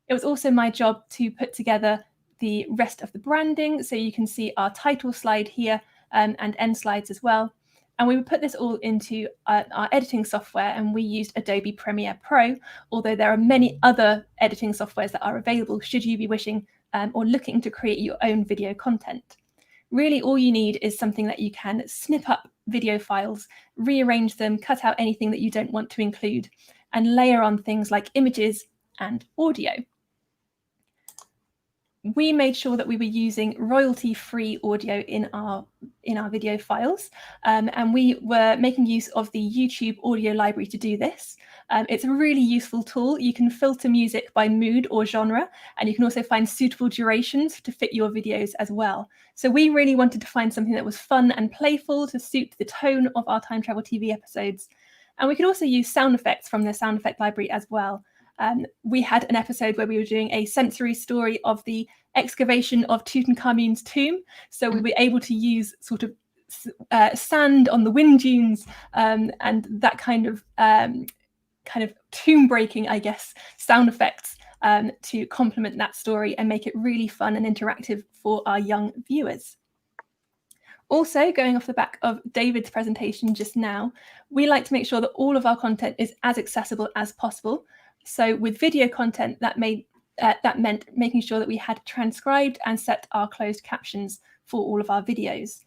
It was also my job to put together the rest of the branding. So you can see our title slide here and end slides as well. And we would put this all into our editing software, and we used Adobe Premiere Pro, although there are many other editing softwares that are available should you be wishing or looking to create your own video content. Really, all you need is something that you can snip up video files, rearrange them, cut out anything that you don't want to include, and layer on things like images and audio. We made sure that we were using royalty-free audio in our video files, and we were making use of the YouTube audio library to do this. It's a really useful tool. You can filter music by mood or genre, and you can also find suitable durations to fit your videos as well. So we really wanted to find something that was fun and playful to suit the tone of our Time Travel TV episodes. And we could also use sound effects from the sound effect library as well. We had an episode where we were doing a sensory story of the excavation of Tutankhamun's tomb. So we were able to use sort of sand on the wind dunes and that kind of kind of tomb-breaking, I guess, sound effects to complement that story and make it really fun and interactive for our young viewers. Also, going off the back of David's presentation just now, we like to make sure that all of our content is as accessible as possible. So with video content, that meant making sure that we had transcribed and set our closed captions for all of our videos.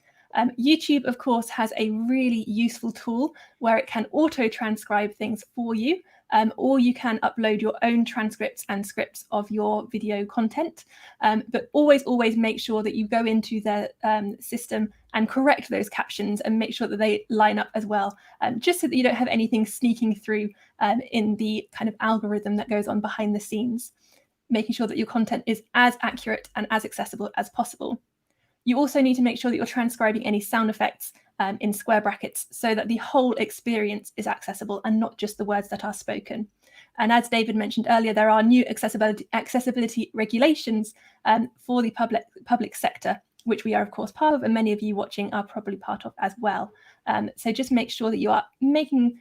YouTube, of course, has a really useful tool where it can auto-transcribe things for you, or you can upload your own transcripts and scripts of your video content. But always make sure that you go into the system and correct those captions and make sure that they line up as well, just so that you don't have anything sneaking through in the kind of algorithm that goes on behind the scenes, making sure that your content is as accurate and as accessible as possible. You also need to make sure that you're transcribing any sound effects in square brackets so that the whole experience is accessible and not just the words that are spoken. And as David mentioned earlier, there are new accessibility regulations for the public sector, which we are, of course, part of, and many of you watching are probably part of as well. So just make sure that you are making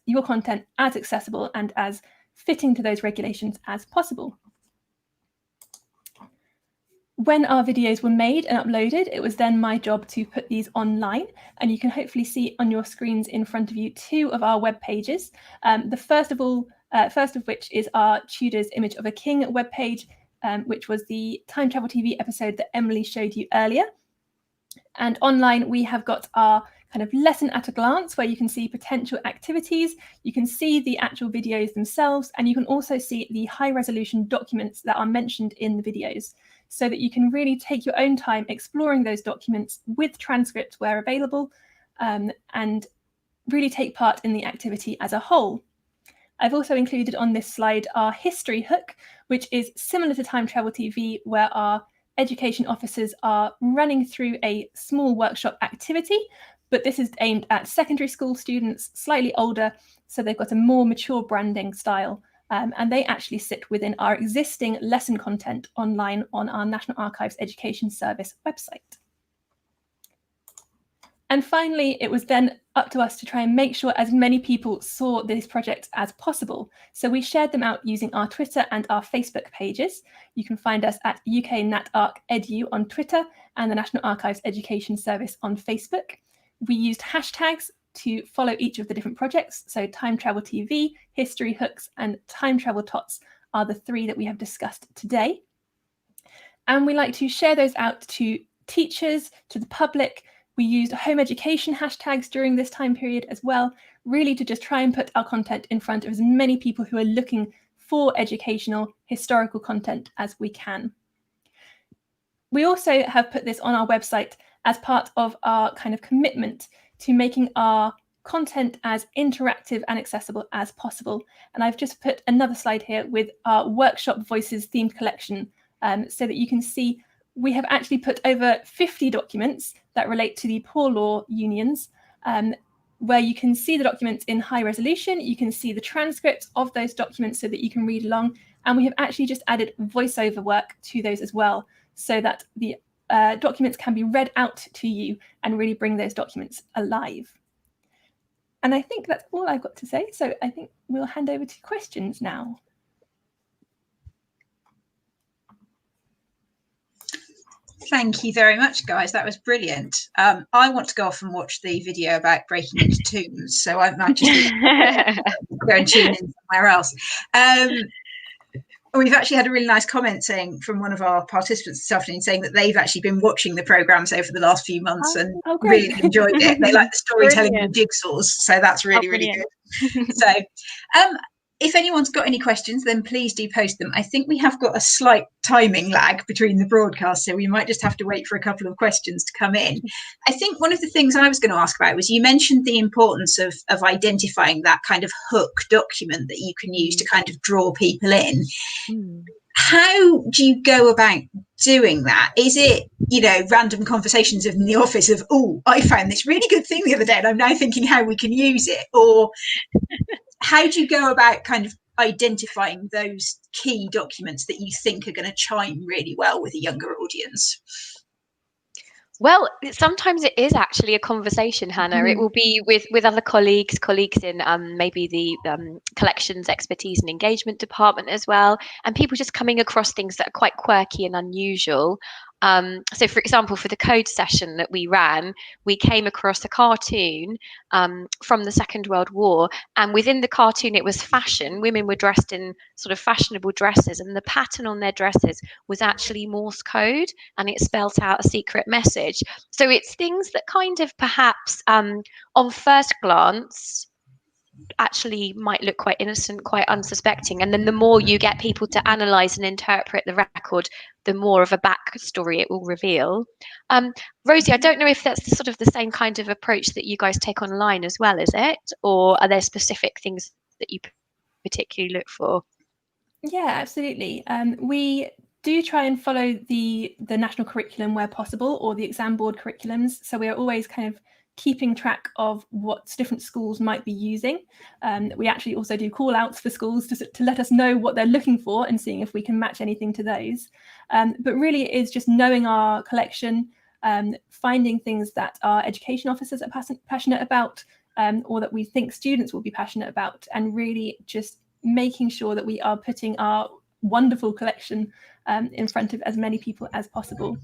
your content as accessible and as fitting to those regulations as possible. When our videos were made and uploaded, it was then my job to put these online, and you can hopefully see on your screens in front of you 2 of our web pages. The first of which is our Tudor's Image of a King webpage, which was the Time Travel TV episode that Emily showed you earlier. And online we have got our kind of lesson at a glance, where you can see potential activities, you can see the actual videos themselves, and you can also see the high resolution documents that are mentioned in the videos, so that you can really take your own time exploring those documents with transcripts where available, and really take part in the activity as a whole. I've also included on this slide our history hook, which is similar to Time Travel TV, where our education officers are running through a small workshop activity, but this is aimed at secondary school students, slightly older, so they've got a more mature branding style. And they actually sit within our existing lesson content online on our National Archives Education Service website. And finally, it was then up to us to try and make sure as many people saw this project as possible. So we shared them out using our Twitter and our Facebook pages. You can find us at UK NatArc Edu on Twitter and the National Archives Education Service on Facebook. We used hashtags to follow each of the different projects. So Time Travel TV, History Hooks, and Time Travel Tots are the 3 that we have discussed today. And we like to share those out to teachers, to the public. We used home education hashtags during this time period as well, really to just try and put our content in front of as many people who are looking for educational, historical content as we can. We also have put this on our website as part of our kind of commitment to making our content as interactive and accessible as possible. And I've just put another slide here with our Workshop Voices themed collection, so that you can see we have actually put over 50 documents that relate to the poor law unions, where you can see the documents in high resolution. You can see the transcripts of those documents so that you can read along. And we have actually just added voiceover work to those as well, so that the documents can be read out to you and really bring those documents alive. And I think that's all I've got to say. So I think we'll hand over to questions now. Thank you very much, guys. That was brilliant. I want to go off and watch the video about breaking into tombs, so I might just go and tune in somewhere else. We've actually had a really nice comment saying from one of our participants this afternoon, saying that they've actually been watching the programmes over the last few months and really enjoyed it. They like the storytelling and jigsaws, so that's really, really good. So if anyone's got any questions, then please do post them. I think we have got a slight timing lag between the broadcasts, so we might just have to wait for a couple of questions to come in. I think one of the things I was going to ask about was, you mentioned the importance of identifying that kind of hook document that you can use to kind of draw people in. How do you go about doing that? Is it, you know, random conversations in the office of, oh, I found this really good thing the other day and I'm now thinking how we can use it? Or how do you go about kind of identifying those key documents that you think are going to chime really well with a younger audience? Well, sometimes it is actually a conversation, Hannah. It will be with other colleagues in maybe the collections, expertise and engagement department as well, and people just coming across things that are quite quirky and unusual. So, for example, for the code session that we ran, we came across a cartoon from the Second World War, and within the cartoon, it was fashion. Women were dressed in sort of fashionable dresses, and the pattern on their dresses was actually Morse code, and it spelt out a secret message. So it's things that kind of perhaps on first glance actually might look quite innocent, quite unsuspecting. And then the more you get people to analyse and interpret the record, the more of a backstory it will reveal. Rosie, I don't know if that's sort of the same kind of approach that you guys take online as well, is it? Or are there specific things that you particularly look for? Yeah, absolutely. We do try and follow the national curriculum where possible, or the exam board curriculums. So we are always kind of keeping track of what different schools might be using. We actually also do call outs for schools to let us know what they're looking for and seeing if we can match anything to those. But really it is just knowing our collection, finding things that our education officers are passionate about, or that we think students will be passionate about, and really just making sure that we are putting our wonderful collection in front of as many people as possible.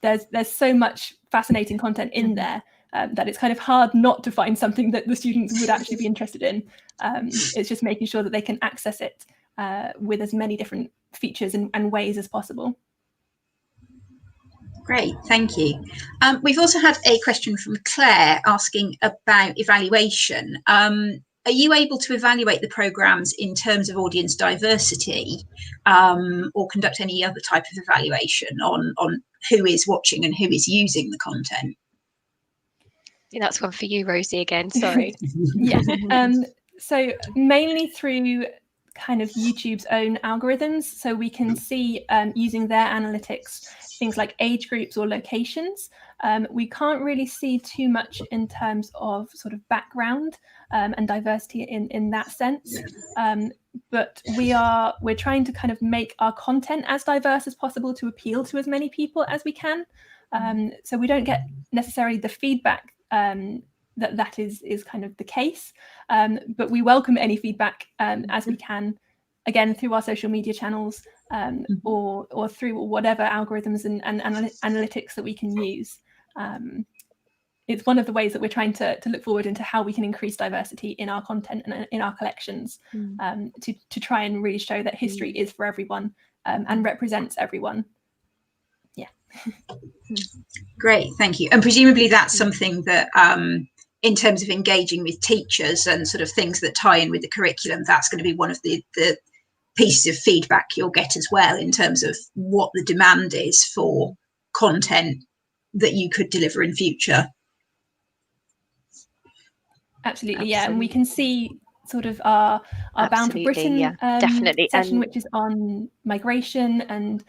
There's so much fascinating content in there that it's kind of hard not to find something that the students would actually be interested in. It's just making sure that they can access it with as many different features and ways as possible. Great, thank you. We've also had a question from Claire asking about evaluation. Are you able to evaluate the programmes in terms of audience diversity, or conduct any other type of evaluation on who is watching and who is using the content? I think that's one for you, Rosie, again, sorry. Yeah, so mainly through kind of YouTube's own algorithms. So we can see using their analytics, things like age groups or locations. We can't really see too much in terms of sort of background and diversity in that sense. But we're trying to kind of make our content as diverse as possible to appeal to as many people as we can. So we don't get necessarily the feedback that is kind of the case, but we welcome any feedback as we can, again through our social media channels, or through whatever algorithms and analytics that we can use. It's one of the ways that we're trying to look forward into how we can increase diversity in our content and in our collections, to try and really show that history is for everyone and represents everyone. Yeah. Great, thank you. And presumably that's something that in terms of engaging with teachers and sort of things that tie in with the curriculum, that's going to be one of the pieces of feedback you'll get as well, in terms of what the demand is for content that you could deliver in future. Absolutely, yeah. And we can see sort of our Bound for Britain definitely session, which is on migration and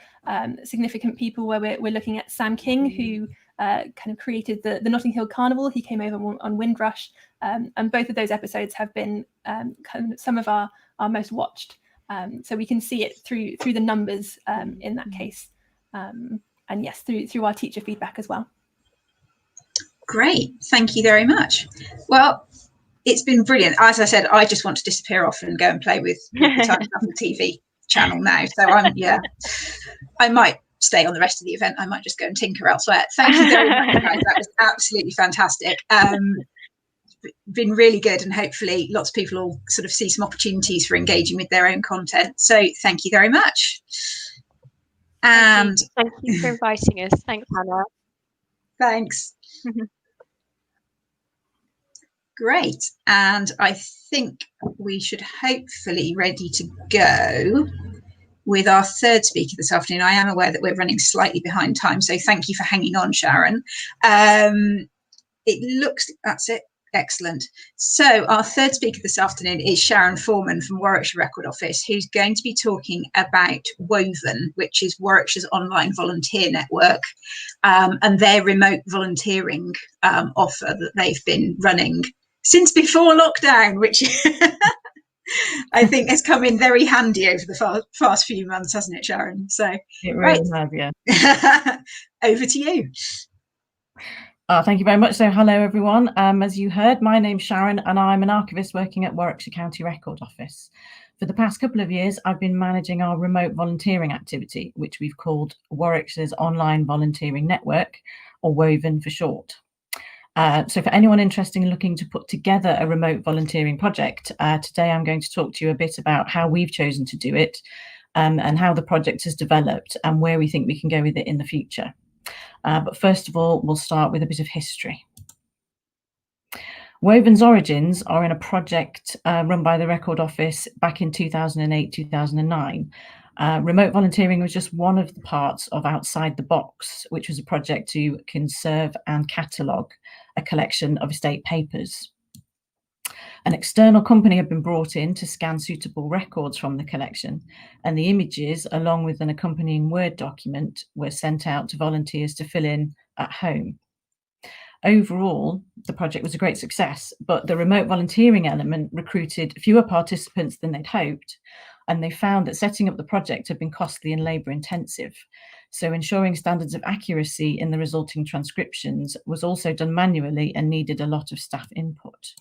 significant people, where we're looking at Sam King, who kind of created the Notting Hill Carnival. He came over on Windrush, and both of those episodes have been kind of some of our most watched. So we can see it through the numbers in that case, and yes, through our teacher feedback as well. Great, thank you very much. Well, it's been brilliant. As I said, I just want to disappear off and go and play with the Time Travel TV channel now. So I might stay on the rest of the event. I might just go and tinker elsewhere. Thank you very much, guys. That was absolutely fantastic. Been really good, and hopefully lots of people will sort of see some opportunities for engaging with their own content. So thank you very much. And thank you for inviting us. Thanks, Hannah. Thanks. Great. And I think we should hopefully ready to go with our third speaker this afternoon. I am aware that we're running slightly behind time, so thank you for hanging on, Sharon. It looks, that's it. Excellent. So our third speaker this afternoon is Sharon Forman from Warwickshire Record Office, who's going to be talking about Woven, which is Warwickshire's online volunteer network, and their remote volunteering offer that they've been running since before lockdown, which I think has come in very handy over the past few months, hasn't it, Sharon? So it really has, yeah. Over to you. Thank you very much. So hello, everyone. As you heard, my name's Sharon and I'm an archivist working at Warwickshire County Record Office. For the past couple of years, I've been managing our remote volunteering activity, which we've called Warwickshire's Online Volunteering Network, or WOVEN for short. So for anyone interested in looking to put together a remote volunteering project, today I'm going to talk to you a bit about how we've chosen to do it, and how the project has developed and where we think we can go with it in the future. But first of all, we'll start with a bit of history. WOVEN's origins are in a project run by the Record Office back in 2008-2009. Remote volunteering was just one of the parts of Outside the Box, which was a project to conserve and catalogue a collection of estate papers. An external company had been brought in to scan suitable records from the collection, and the images, along with an accompanying Word document, were sent out to volunteers to fill in at home. Overall, the project was a great success, but the remote volunteering element recruited fewer participants than they'd hoped, and they found that setting up the project had been costly and labour intensive. So ensuring standards of accuracy in the resulting transcriptions was also done manually and needed a lot of staff input.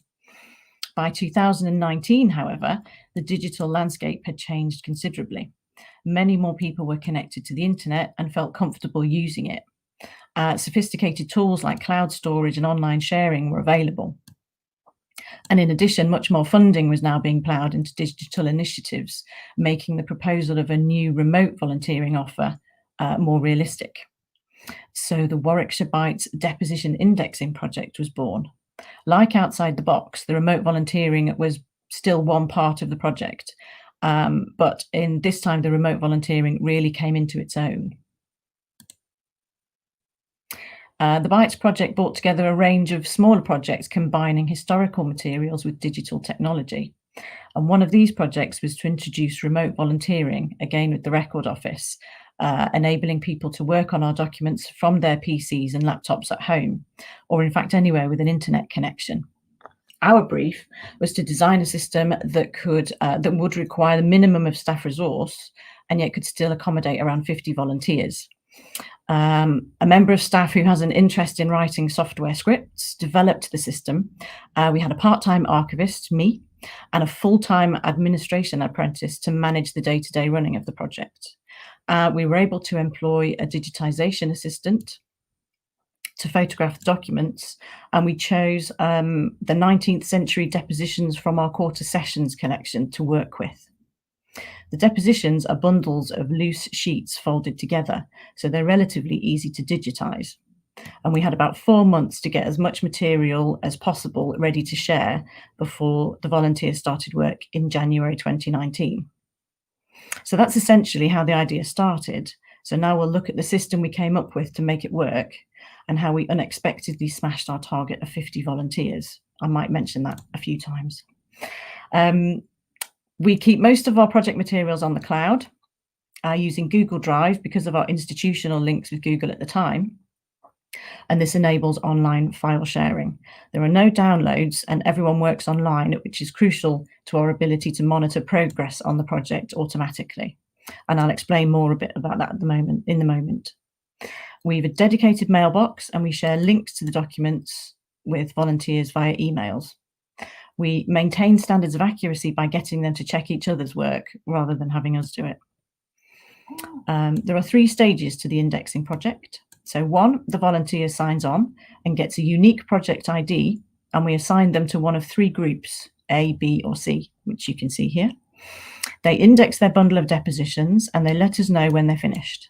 By 2019, however, the digital landscape had changed considerably. Many more people were connected to the internet and felt comfortable using it. Sophisticated tools like cloud storage and online sharing were available. And in addition, much more funding was now being ploughed into digital initiatives, making the proposal of a new remote volunteering offer more realistic. So the Warwickshire Bytes Deposition Indexing Project was born. Like Outside the Box, the remote volunteering was still one part of the project, but in this time the remote volunteering really came into its own. The Bytes project brought together a range of smaller projects combining historical materials with digital technology. And one of these projects was to introduce remote volunteering, again with the Record Office, enabling people to work on our documents from their PCs and laptops at home, or in fact anywhere with an internet connection. Our brief was to design a system that would require the minimum of staff resource and yet could still accommodate around 50 volunteers. A member of staff who has an interest in writing software scripts developed the system. We had a part-time archivist, me, and a full-time administration apprentice to manage the day-to-day running of the project. We were able to employ a digitization assistant to photograph the documents, and we chose the 19th century depositions from our Quarter Sessions collection to work with. The depositions are bundles of loose sheets folded together, so they're relatively easy to digitize. And we had about 4 months to get as much material as possible ready to share before the volunteers started work in January 2019. So that's essentially how the idea started. So now we'll look at the system we came up with to make it work and how we unexpectedly smashed our target of 50 volunteers. I might mention that a few times. We keep most of our project materials on the cloud using Google Drive because of our institutional links with Google at the time. And this enables online file sharing. There are no downloads and everyone works online, which is crucial to our ability to monitor progress on the project automatically. And I'll explain more a bit about that in the moment. We have a dedicated mailbox and we share links to the documents with volunteers via emails. We maintain standards of accuracy by getting them to check each other's work rather than having us do it. There are 3 stages to the indexing project. So 1, the volunteer signs on and gets a unique project ID, and we assign them to one of 3 groups, A, B, or C, which you can see here. They index their bundle of depositions and they let us know when they're finished.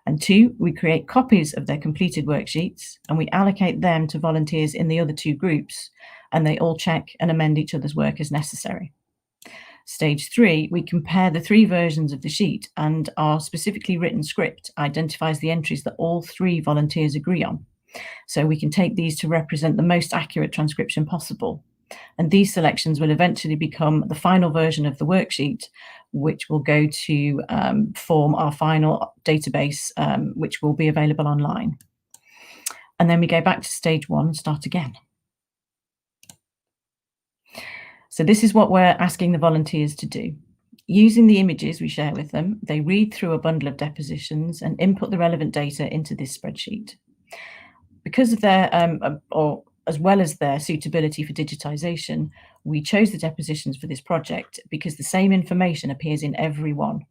And 2, we create copies of their completed worksheets and we allocate them to volunteers in the other 2 groups, and they all check and amend each other's work as necessary. Stage 3, we compare the 3 versions of the sheet, and our specifically written script identifies the entries that all 3 volunteers agree on. So we can take these to represent the most accurate transcription possible. And these selections will eventually become the final version of the worksheet, which will go to form our final database, which will be available online. And then we go back to stage 1 and start again. So this is what we're asking the volunteers to do. Using the images we share with them, they read through a bundle of depositions and input the relevant data into this spreadsheet. Because of their, or as well as their suitability for digitisation, we chose the depositions for this project because the same information appears in every one.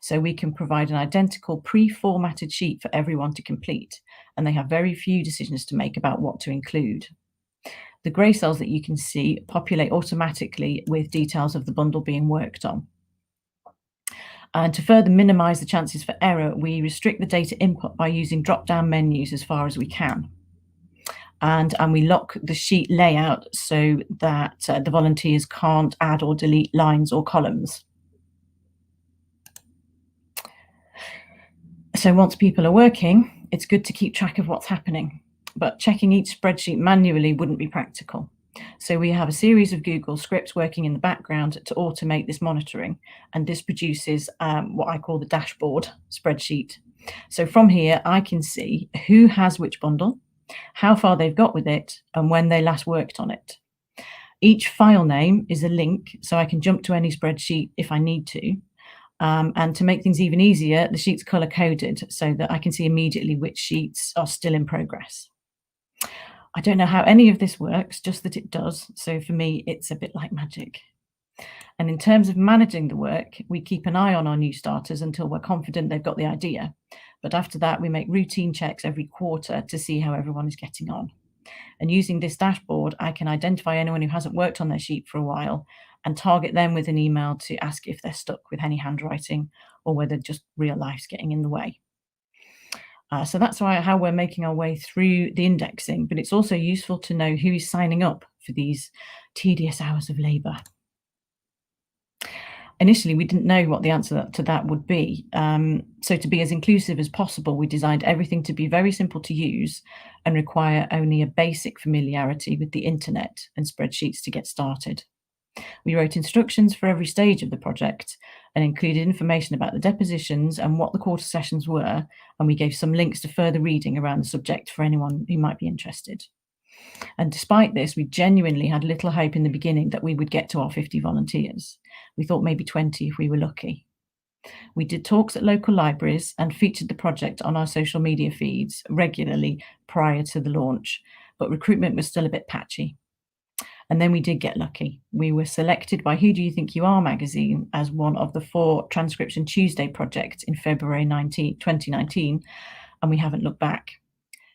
So we can provide an identical pre-formatted sheet for everyone to complete, and they have very few decisions to make about what to include. The grey cells that you can see populate automatically with details of the bundle being worked on. And to further minimise the chances for error, we restrict the data input by using drop-down menus as far as we can. And we lock the sheet layout so that the volunteers can't add or delete lines or columns. So once people are working, it's good to keep track of what's happening, but checking each spreadsheet manually wouldn't be practical. So we have a series of Google scripts working in the background to automate this monitoring, and this produces what I call the dashboard spreadsheet. So from here, I can see who has which bundle, how far they've got with it, and when they last worked on it. Each file name is a link, so I can jump to any spreadsheet if I need to. And to make things even easier, the sheet's color-coded so that I can see immediately which sheets are still in progress. I don't know how any of this works, just that it does. So for me, it's a bit like magic. And in terms of managing the work, we keep an eye on our new starters until we're confident they've got the idea. But after that, we make routine checks every quarter to see how everyone is getting on. And using this dashboard, I can identify anyone who hasn't worked on their sheet for a while and target them with an email to ask if they're stuck with any handwriting or whether just real life's getting in the way. So that's how we're making our way through the indexing, but it's also useful to know who is signing up for these tedious hours of labour. Initially, we didn't know what the answer to that would be. So to be as inclusive as possible, we designed everything to be very simple to use and require only a basic familiarity with the internet and spreadsheets to get started. We wrote instructions for every stage of the project and included information about the depositions and what the quarter sessions were, and we gave some links to further reading around the subject for anyone who might be interested. And despite this, we genuinely had little hope in the beginning that we would get to our 50 volunteers. We thought maybe 20 if we were lucky. We did talks at local libraries and featured the project on our social media feeds regularly prior to the launch, but recruitment was still a bit patchy. And then we did get lucky. We were selected by Who Do You Think You Are magazine as one of the 4 Transcription Tuesday projects in February 2019, and we haven't looked back.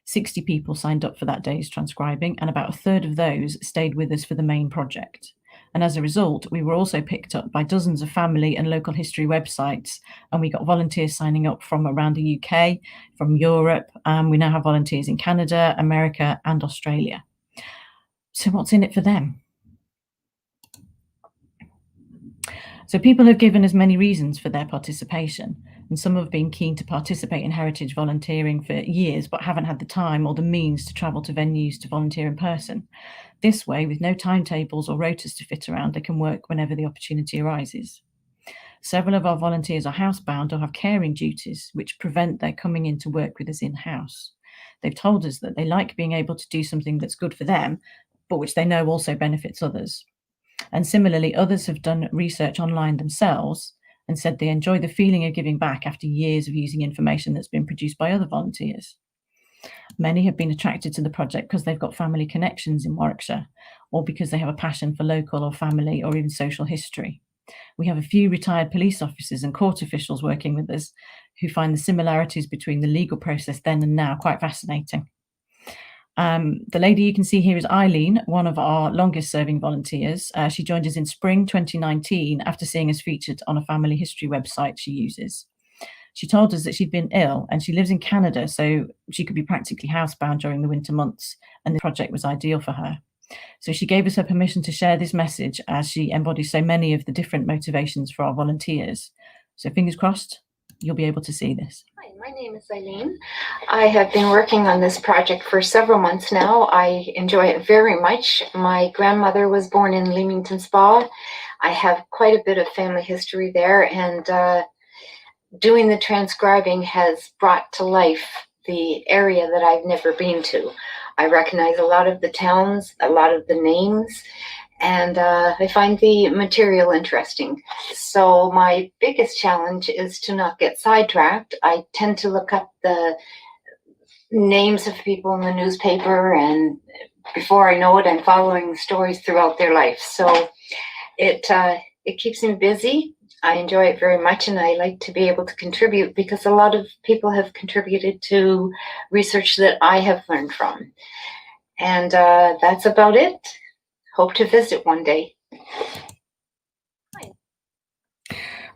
60 people signed up for that day's transcribing, and about a third of those stayed with us for the main project. And as a result, we were also picked up by dozens of family and local history websites, and we got volunteers signing up from around the UK, from Europe, and we now have volunteers in Canada, America, and Australia. So what's in it for them? So people have given us many reasons for their participation, and some have been keen to participate in heritage volunteering for years, but haven't had the time or the means to travel to venues to volunteer in person. This way, with no timetables or rotas to fit around, they can work whenever the opportunity arises. Several of our volunteers are housebound or have caring duties, which prevent their coming in to work with us in-house. They've told us that they like being able to do something that's good for them, but which they know also benefits others. And similarly, others have done research online themselves and said they enjoy the feeling of giving back after years of using information that's been produced by other volunteers. Many have been attracted to the project because they've got family connections in Warwickshire, or because they have a passion for local or family or even social history. We have a few retired police officers and court officials working with us who find the similarities between the legal process then and now quite fascinating. The lady you can see here is Eileen, one of our longest serving volunteers. She joined us in spring 2019 after seeing us featured on a family history website she uses. She told us that she'd been ill and she lives in Canada, so she could be practically housebound during the winter months, and the project was ideal for her. So she gave us her permission to share this message as she embodies so many of the different motivations for our volunteers. So fingers crossed, you'll be able to see this. Hi, my name is Eileen. I have been working on this project for several months now. I enjoy it very much. My grandmother was born in Leamington Spa. I have quite a bit of family history there, and doing the transcribing has brought to life the area that I've never been to. I recognize a lot of the towns, a lot of the names, and I find the material interesting. So my biggest challenge is to not get sidetracked. I tend to look up the names of people in the newspaper, and before I know it, I'm following stories throughout their life. So it keeps me busy. I enjoy it very much, and I like to be able to contribute because a lot of people have contributed to research that I have learned from. And that's about it. Hope to visit one day.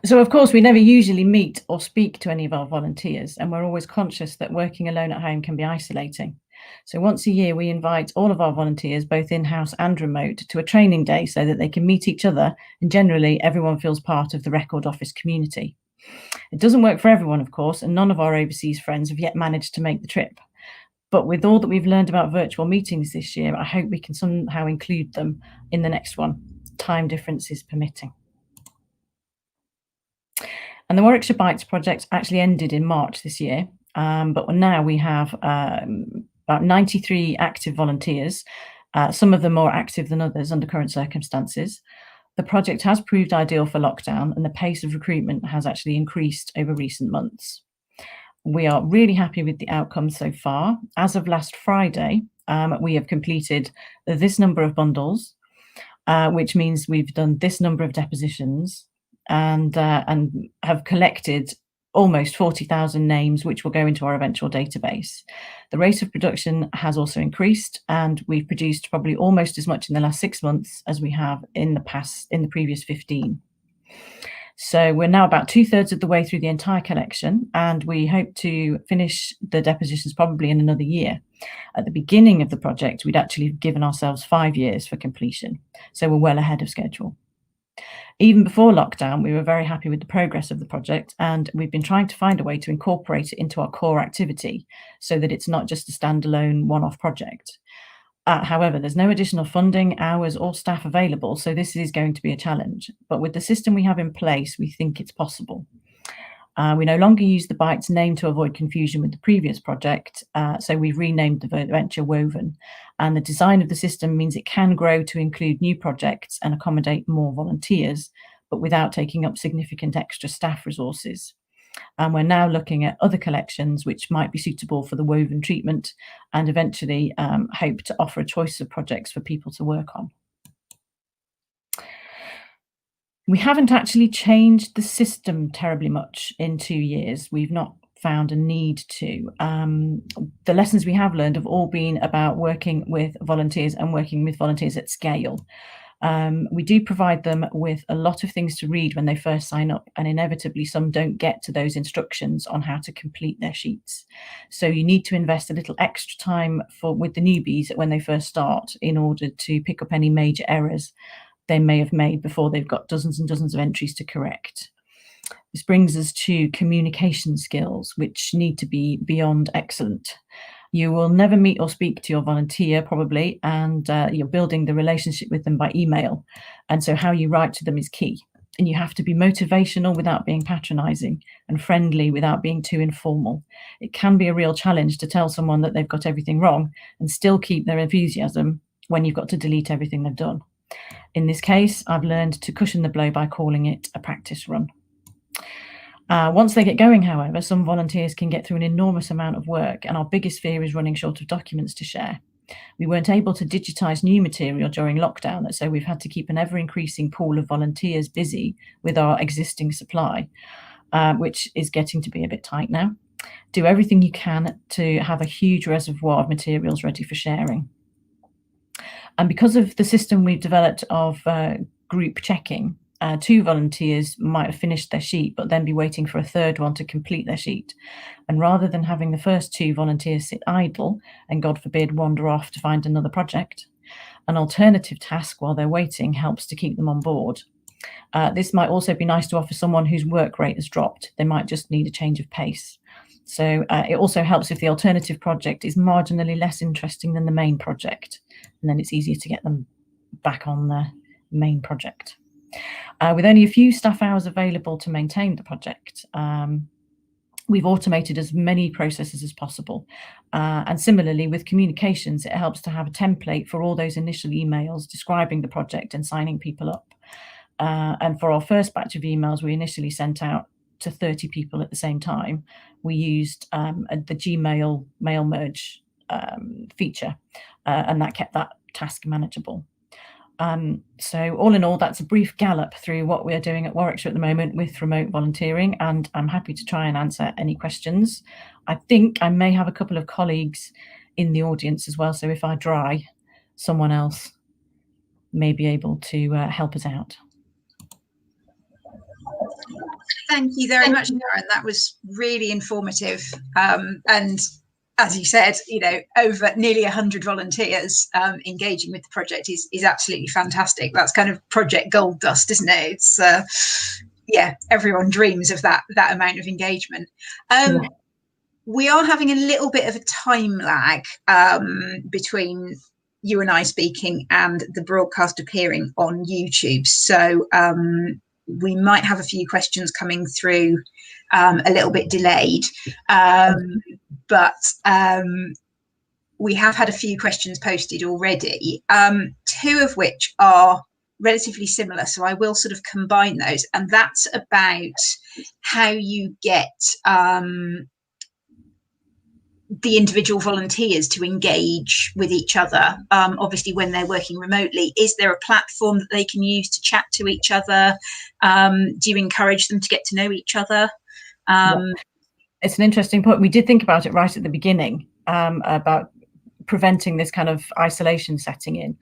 So, of course, we never usually meet or speak to any of our volunteers, and we're always conscious that working alone at home can be isolating. So once a year, we invite all of our volunteers, both in-house and remote, to a training day so that they can meet each other, and generally everyone feels part of the Record Office community. It doesn't work for everyone, of course, and none of our overseas friends have yet managed to make the trip. But with all that we've learned about virtual meetings this year, I hope we can somehow include them in the next one, time differences permitting. And the Warwickshire Bites project actually ended in March this year, but now we have about 93 active volunteers, some of them more active than others under current circumstances. The project has proved ideal for lockdown, and the pace of recruitment has actually increased over recent months. We are really happy with the outcomes so far. As of last Friday, we have completed this number of bundles, which means we've done this number of depositions, and have collected almost 40,000 names, which will go into our eventual database. The rate of production has also increased, and we've produced probably almost as much in the last 6 months as we have in the previous 15. So we're now about 2/3 of the way through the entire collection, and we hope to finish the depositions probably in another year. At the beginning of the project, we'd actually given ourselves 5 years for completion, so we're well ahead of schedule. Even before lockdown, we were very happy with the progress of the project, and we've been trying to find a way to incorporate it into our core activity so that it's not just a standalone one-off project. However, there's no additional funding, hours, or staff available, so this is going to be a challenge. But with the system we have in place, we think it's possible. We no longer use the Bites name to avoid confusion with the previous project, so we've renamed the venture Woven. And the design of the system means it can grow to include new projects and accommodate more volunteers, but without taking up significant extra staff resources. And we're now looking at other collections which might be suitable for the Woven treatment, and eventually hope to offer a choice of projects for people to work on. We haven't actually changed the system terribly much in 2 years. We've not found a need to. The lessons we have learned have all been about working with volunteers and working with volunteers at scale. We do provide them with a lot of things to read when they first sign up, and inevitably some don't get to those instructions on how to complete their sheets. So you need to invest a little extra time with the newbies when they first start in order to pick up any major errors they may have made before they've got dozens and dozens of entries to correct. This brings us to communication skills, which need to be beyond excellent. You will never meet or speak to your volunteer probably, and you're building the relationship with them by email. And so how you write to them is key. And you have to be motivational without being patronizing, and friendly without being too informal. It can be a real challenge to tell someone that they've got everything wrong and still keep their enthusiasm when you've got to delete everything they've done. In this case, I've learned to cushion the blow by calling it a practice run. Once they get going, however, some volunteers can get through an enormous amount of work, and our biggest fear is running short of documents to share. We weren't able to digitise new material during lockdown, so we've had to keep an ever-increasing pool of volunteers busy with our existing supply, which is getting to be a bit tight now. Do everything you can to have a huge reservoir of materials ready for sharing. And because of the system we've developed of group checking, 2 volunteers might have finished their sheet, but then be waiting for a third one to complete their sheet. And rather than having the first 2 volunteers sit idle and, God forbid, wander off to find another project, an alternative task while they're waiting helps to keep them on board. This might also be nice to offer someone whose work rate has dropped. They might just need a change of pace. So it also helps if the alternative project is marginally less interesting than the main project, and then it's easier to get them back on the main project. With only a few staff hours available to maintain the project, we've automated as many processes as possible. And similarly with communications, it helps to have a template for all those initial emails describing the project and signing people up. And for our first batch of emails, we initially sent out to 30 people at the same time. We used the Gmail mail merge feature, and that kept that task manageable. So all in all, that's a brief gallop through what we're doing at Warwickshire at the moment with remote volunteering, and I'm happy to try and answer any questions. I think I may have a couple of colleagues in the audience as well, so if I dry, someone else may be able to help us out. Thank you very much, Sharon. That was really informative. And as you said, over nearly 100 volunteers engaging with the project is absolutely fantastic. That's kind of project gold dust, isn't it? It's everyone dreams of that amount of engagement. We are having a little bit of a time lag between you and I speaking and the broadcast appearing on YouTube. So we might have a few questions coming through a little bit delayed, but we have had a few questions posted already, two of which are relatively similar, so I will sort of combine those, and that's about how you get the individual volunteers to engage with each other, obviously when they're working remotely. Is there a platform that they can use to chat to each other? Do you encourage them to get to know each other? It's an interesting point. We did think about it right at the beginning, about preventing this kind of isolation setting in,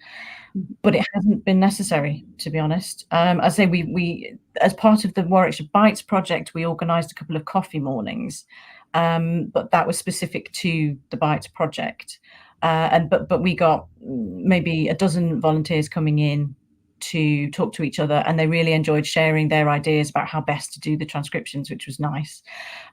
but it hasn't been necessary, to be honest. I say we as part of the Warwickshire Bites project, we organised a couple of coffee mornings, but that was specific to the Bites project, but we got maybe a dozen volunteers coming in to talk to each other, and they really enjoyed sharing their ideas about how best to do the transcriptions, which was nice.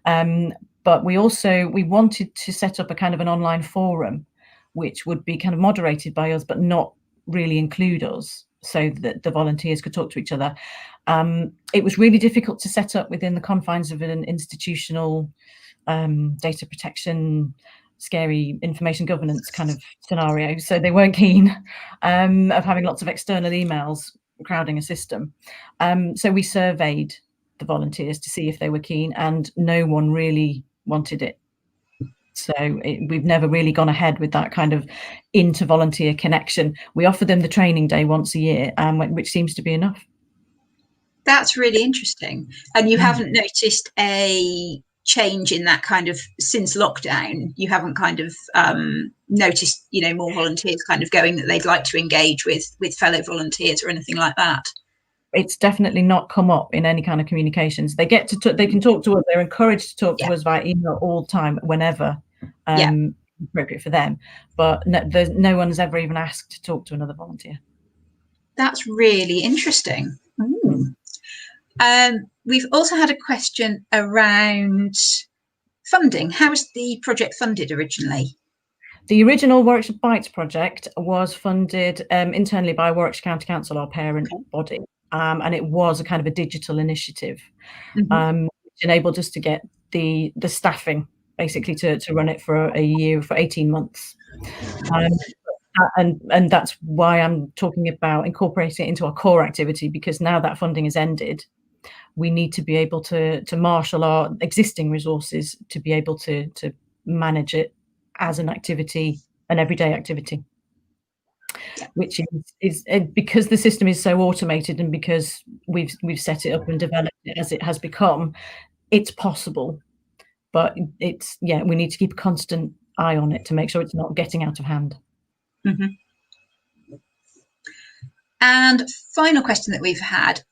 But we wanted to set up a kind of an online forum which would be kind of moderated by us but not really include us, so that the volunteers could talk to each other. It was really difficult to set up within the confines of an institutional data protection, scary information governance kind of scenario, so they weren't keen of having lots of external emails crowding a system. So we surveyed the volunteers to see if they were keen, and no one really wanted it. So we've never really gone ahead with that kind of inter-volunteer connection. We offer them the training day once a year, which seems to be enough. That's really interesting. And you haven't noticed a change in that kind of since lockdown? You haven't kind of noticed, more volunteers kind of going that they'd like to engage with fellow volunteers or anything like that? It's definitely not come up in any kind of communications. They get to they can talk to us. They're encouraged to talk to us via email all the time, whenever appropriate for them. But no one's ever even asked to talk to another volunteer. That's really interesting. We've also had a question around funding. How was the project funded originally? The original Warwickshire Bites project was funded internally by Warwickshire County Council, our parent body, and it was a kind of a digital initiative, which enabled us to get the staffing basically to run it for a year, for 18 months. And that's why I'm talking about incorporating it into our core activity, because now that funding has ended, we need to be able to marshal our existing resources to be able to manage it as an activity, an everyday activity, which is because the system is so automated, and because we've set it up and developed it as it has become, it's possible. But we need to keep a constant eye on it to make sure it's not getting out of hand. And final question that we've had,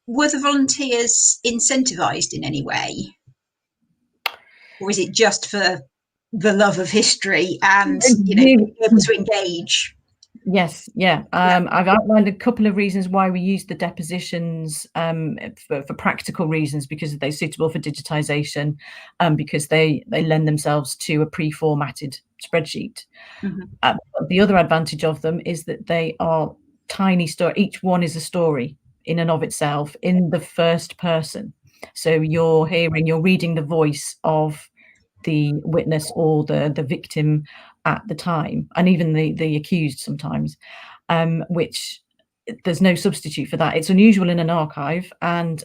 were the volunteers incentivised in any way? Or is it just for the love of history and, being able to engage? Yes, I've outlined a couple of reasons why we use the depositions for practical reasons, because they're suitable for digitisation, because they lend themselves to a pre-formatted spreadsheet. The other advantage of them is that they are tiny story. Each one is a story in and of itself, in the first person. So you're reading the voice of the witness or the victim at the time, and even the accused sometimes, which there's no substitute for that. It's unusual in an archive, and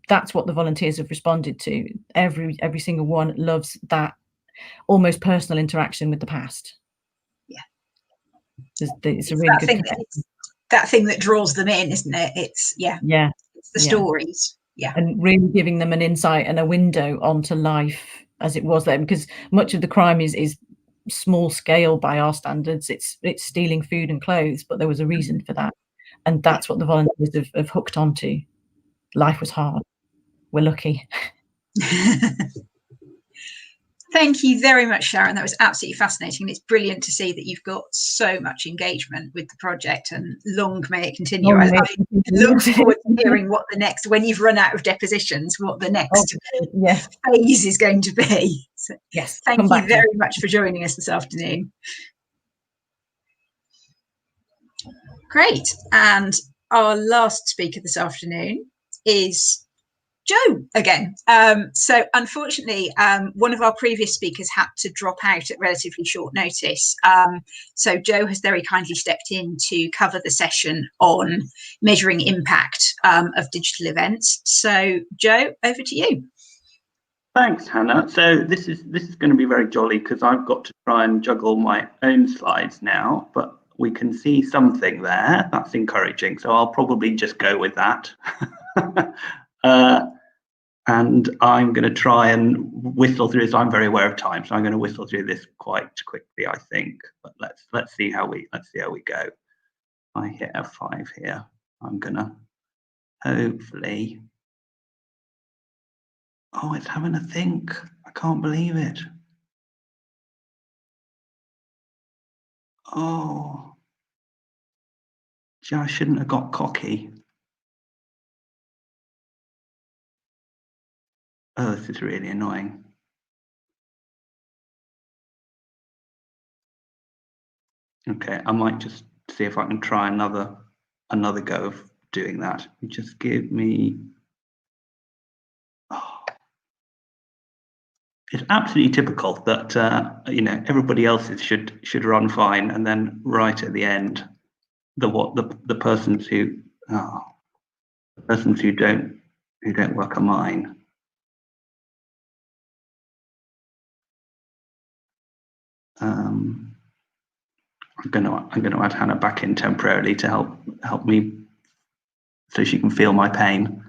that's what the volunteers have responded to. Every single one loves that almost personal interaction with the past. Yeah, it's a really good connection. That thing that draws them in, isn't it? It's it's the stories. Yeah, and really giving them an insight and a window onto life as it was then, because much of the crime is small scale by our standards. It's stealing food and clothes, but there was a reason for that, and that's what the volunteers have hooked onto. Life was hard. We're lucky. Thank you very much, Sharon. That was absolutely fascinating. And it's brilliant to see that you've got so much engagement with the project, and long may it continue. I look forward to hearing what the next, when you've run out of depositions, what the next phase is going to be. So, yes. Thank you very much for joining us this afternoon. Great. And our last speaker this afternoon is Joe again. So unfortunately, one of our previous speakers had to drop out at relatively short notice. So Joe has very kindly stepped in to cover the session on measuring impact of digital events. So Joe, over to you. Thanks, Hannah. So this is going to be very jolly because I've got to try and juggle my own slides now, but we can see something there. That's encouraging. So I'll probably just go with that. And I'm going to try and whistle through this. I'm very aware of time, so I'm going to whistle through this quite quickly, I think. But let's see how we go. I hit F5 here. I'm gonna hopefully. Oh, it's having a think. I can't believe it. Oh, gee, I shouldn't have got cocky. Oh, this is really annoying. Okay, I might just see if I can try another go of doing that. Just give me. Oh. It's absolutely typical that everybody else's should run fine, and then right at the end, the persons who don't work are mine. I'm going to add Hannah back in temporarily to help me, so she can feel my pain.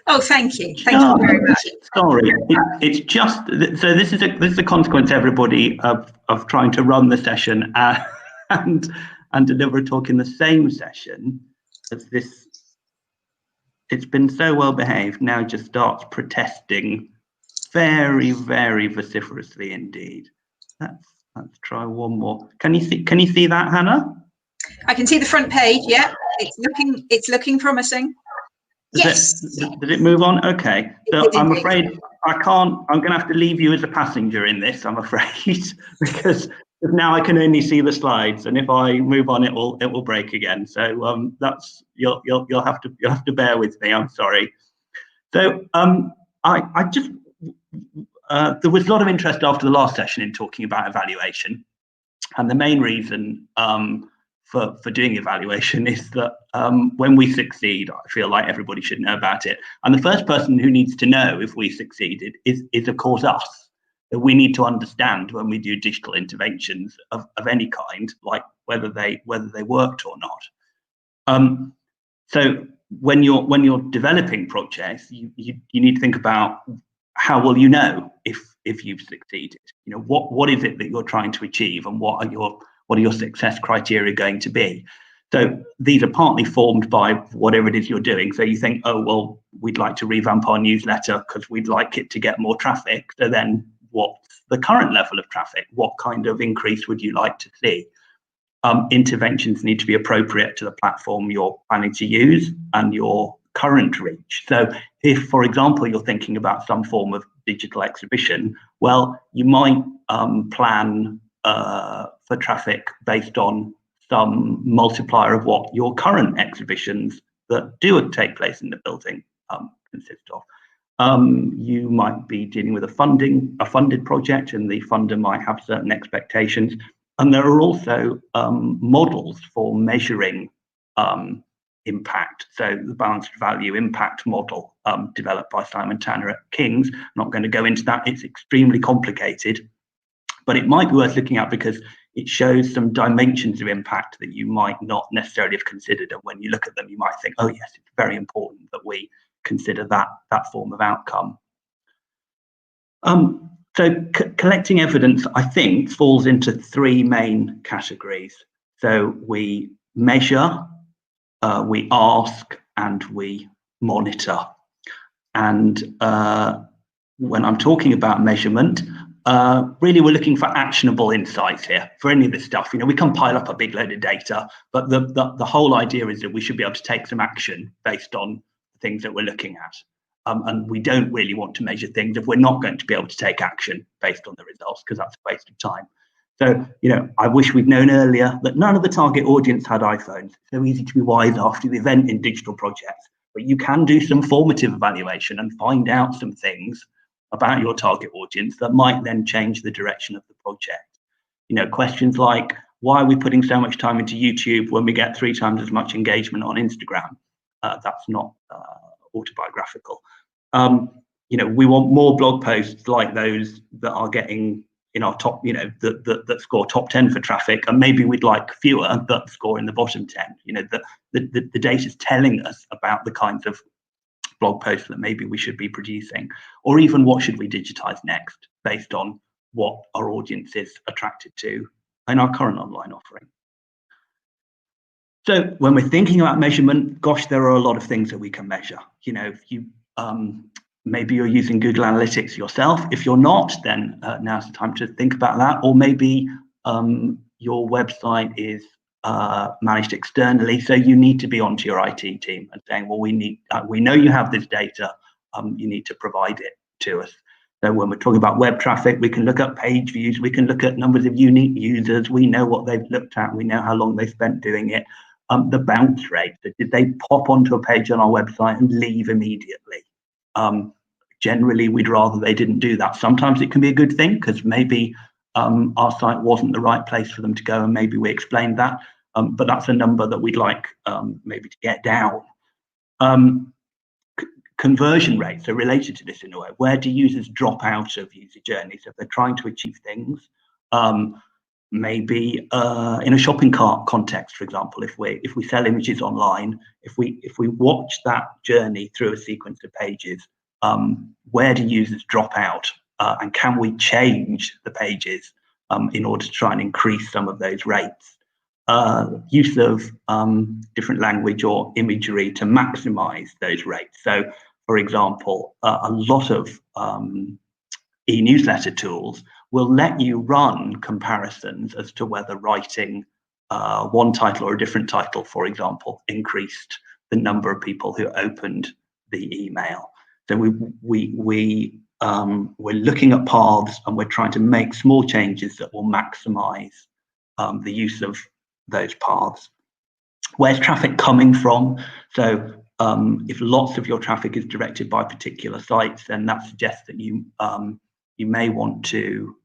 Oh, thank you. Thank you very much. Sorry, it's just so this is a consequence, everybody, of trying to run the session and deliver a talk in the same session as this. It's been so well behaved, now just starts protesting very, very vociferously indeed. Let's try one more. Can you see that, Hannah? I can see the front page. Yeah, it's looking promising. Yes. Did it move on? Okay. So I'm afraid I can't. I'm going to have to leave you as a passenger in this, I'm afraid, because now I can only see the slides, and if I move on, it will break again. So that's you'll have to bear with me. I'm sorry. So I just there was a lot of interest after the last session in talking about evaluation, and the main reason for doing evaluation is that when we succeed, I feel like everybody should know about it. And the first person who needs to know if we succeeded is of course us. We need to understand when we do digital interventions of any kind, like whether they worked or not. So when you're developing projects, you need to think about how will you know if you've succeeded. You know, what is it that you're trying to achieve, and what are your success criteria going to be? So these are partly formed by whatever it is you're doing. So you think, oh, well, we'd like to revamp our newsletter because we'd like it to get more traffic. So then what's the current level of traffic? What kind of increase would you like to see? Interventions need to be appropriate to the platform you're planning to use and your current reach. So if, for example, you're thinking about some form of digital exhibition, well, you might plan for traffic based on some multiplier of what your current exhibitions that do take place in the building consist of. You might be dealing with a funded project, and the funder might have certain expectations. And there are also models for measuring impact. So the balanced value impact model developed by Simon Tanner at King's. I'm not going to go into that. It's extremely complicated, but it might be worth looking at because it shows some dimensions of impact that you might not necessarily have considered. And when you look at them, you might think, oh yes, it's very important that we consider that form of outcome. So collecting evidence, I think, falls into three main categories. So we measure, we ask, and we monitor. And when I'm talking about measurement, really we're looking for actionable insights here for any of this stuff. We can pile up a big load of data, but the whole idea is that we should be able to take some action based on things that we're looking at. And we don't really want to measure things if we're not going to be able to take action based on the results, because that's a waste of time. So, I wish we'd known earlier that none of the target audience had iPhones. It's so easy to be wise after the event in digital projects, but you can do some formative evaluation and find out some things about your target audience that might then change the direction of the project. Questions like, why are we putting so much time into YouTube when we get 3 times as much engagement on Instagram? That's not autobiographical. We want more blog posts like those that are getting in our top, that score top 10 for traffic, and maybe we'd like fewer that score in the bottom 10. The data is telling us about the kinds of blog posts that maybe we should be producing, or even what should we digitize next based on what our audience is attracted to in our current online offering. So when we're thinking about measurement, gosh, there are a lot of things that we can measure. If you maybe you're using Google Analytics yourself. If you're not, then now's the time to think about that. Or maybe your website is managed externally, so you need to be onto your IT team and saying, well, we know you have this data, you need to provide it to us. So when we're talking about web traffic, we can look at page views, we can look at numbers of unique users, we know what they've looked at, we know how long they spent doing it. The bounce rate, did they pop onto a page on our website and leave immediately? Generally, we'd rather they didn't do that. Sometimes it can be a good thing because maybe our site wasn't the right place for them to go, and maybe we explained that, but that's a number that we'd like maybe to get down. Conversion rates are related to this in a way. Where do users drop out of user journeys if they're trying to achieve things? Maybe in a shopping cart context, for example, if we sell images online, if we watch that journey through a sequence of pages, where do users drop out, and can we change the pages in order to try and increase some of those rates? Use of different language or imagery to maximize those rates. So, for example, a lot of e-newsletter tools will let you run comparisons as to whether writing one title or a different title, for example, increased the number of people who opened the email. So we're looking at paths, and we're trying to make small changes that will maximize the use of those paths. Where's traffic coming from? So if lots of your traffic is directed by particular sites, then that suggests that you may want to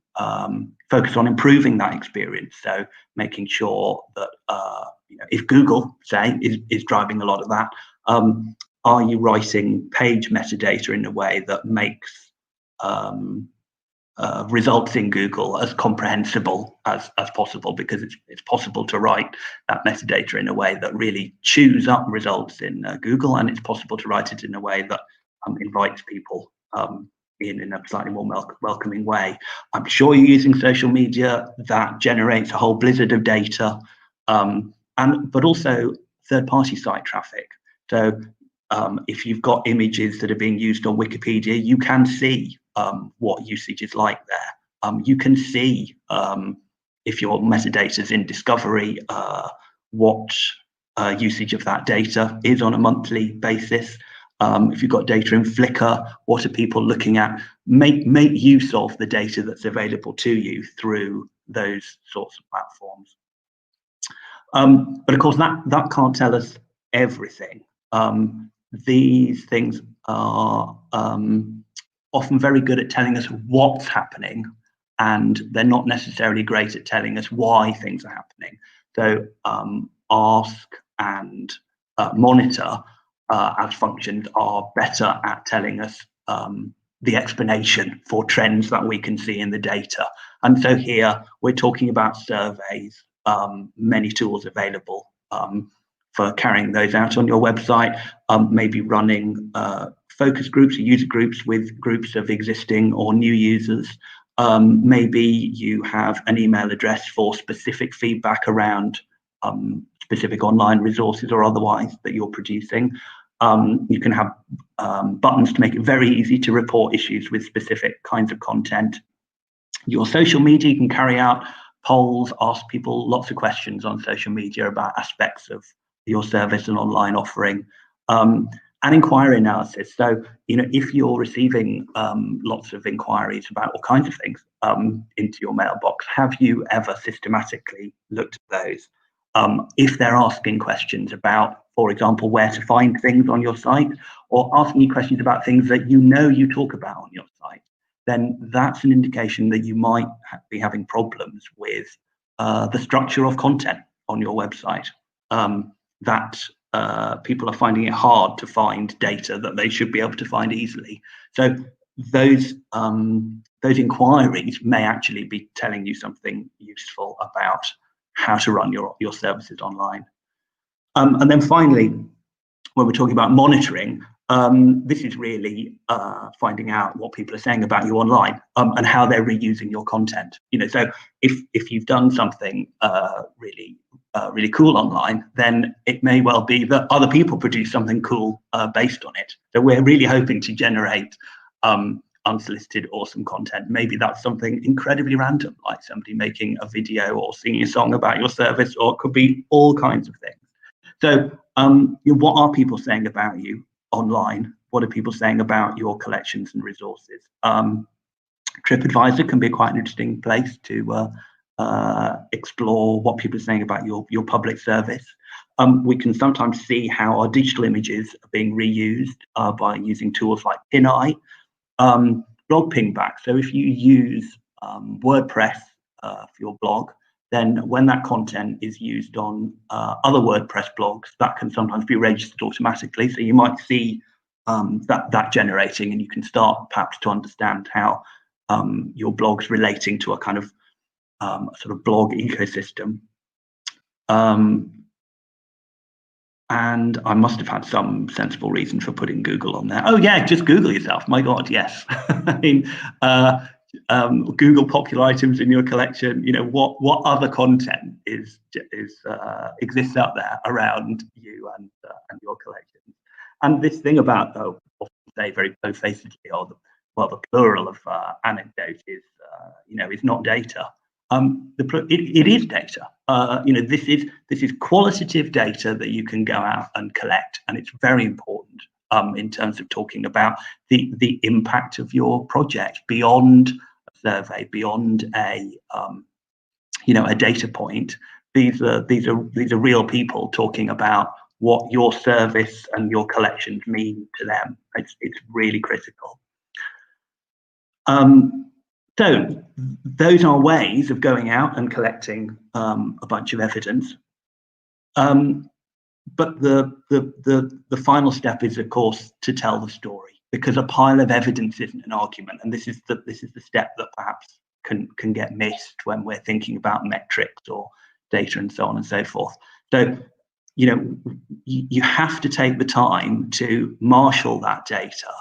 focus on improving that experience. So making sure that if Google, say, is driving a lot of that, are you writing page metadata in a way that makes results in Google as comprehensible as possible? Because it's possible to write that metadata in a way that really chews up results in Google, and it's possible to write it in a way that invites people in a slightly more welcoming way. I'm sure you're using social media that generates a whole blizzard of data, but also third-party site traffic. So if you've got images that are being used on Wikipedia, you can see what usage is like there. You can see if your metadata is in Discovery, what usage of that data is on a monthly basis. If you've got data in Flickr, what are people looking at? Make use of the data that's available to you through those sorts of platforms. But of course, that can't tell us everything. these things are often very good at telling us what's happening, and they're not necessarily great at telling us why things are happening. So ask and monitor as functions are better at telling us the explanation for trends that we can see in the data. And so here we're talking about surveys, many tools available for carrying those out on your website, maybe running focus groups or user groups with groups of existing or new users. Maybe you have an email address for specific feedback around specific online resources or otherwise that you're producing. You can have buttons to make it very easy to report issues with specific kinds of content. Your social media, you can carry out polls, ask people lots of questions on social media about aspects of your service and online offering, and inquiry analysis. So, if you're receiving lots of inquiries about all kinds of things into your mailbox, have you ever systematically looked at those? If they're asking questions about, for example, where to find things on your site, or asking you questions about things that you talk about on your site, then that's an indication that you might be having problems with the structure of content on your website, that people are finding it hard to find data that they should be able to find easily. So those inquiries may actually be telling you something useful about how to run your services online. And then finally, when we're talking about monitoring, this is really finding out what people are saying about you online, and how they're reusing your content. So if you've done something really cool online, then it may well be that other people produce something cool based on it. So we're really hoping to generate unsolicited, awesome content. Maybe that's something incredibly random, like somebody making a video or singing a song about your service, or it could be all kinds of things. So what are people saying about you online? What are people saying about your collections and resources? TripAdvisor can be quite an interesting place to explore what people are saying about your public service. We can sometimes see how our digital images are being reused by using tools like PinEye. Blog pingback. So if you use WordPress for your blog, then when that content is used on other WordPress blogs, that can sometimes be registered automatically. So you might see that generating, and you can start perhaps to understand how your blog's relating to a kind of sort of blog ecosystem. And I must have had some sensible reason for putting Google on there. Oh yeah, just Google yourself. My God, yes. I mean, Google popular items in your collection. What other content exists out there around you and your collection? And this thing about, often say very bow-facedly, or the plural of anecdote is not data. It is data. This is qualitative data that you can go out and collect, and it's very important in terms of talking about the impact of your project beyond a survey, beyond a data point. These are real people talking about what your service and your collections mean to them. It's really critical. So those are ways of going out and collecting a bunch of evidence. But the final step is, of course, to tell the story, because a pile of evidence isn't an argument, and this is the step that perhaps can get missed when we're thinking about metrics or data and so on and so forth. So you have to take the time to marshal that data,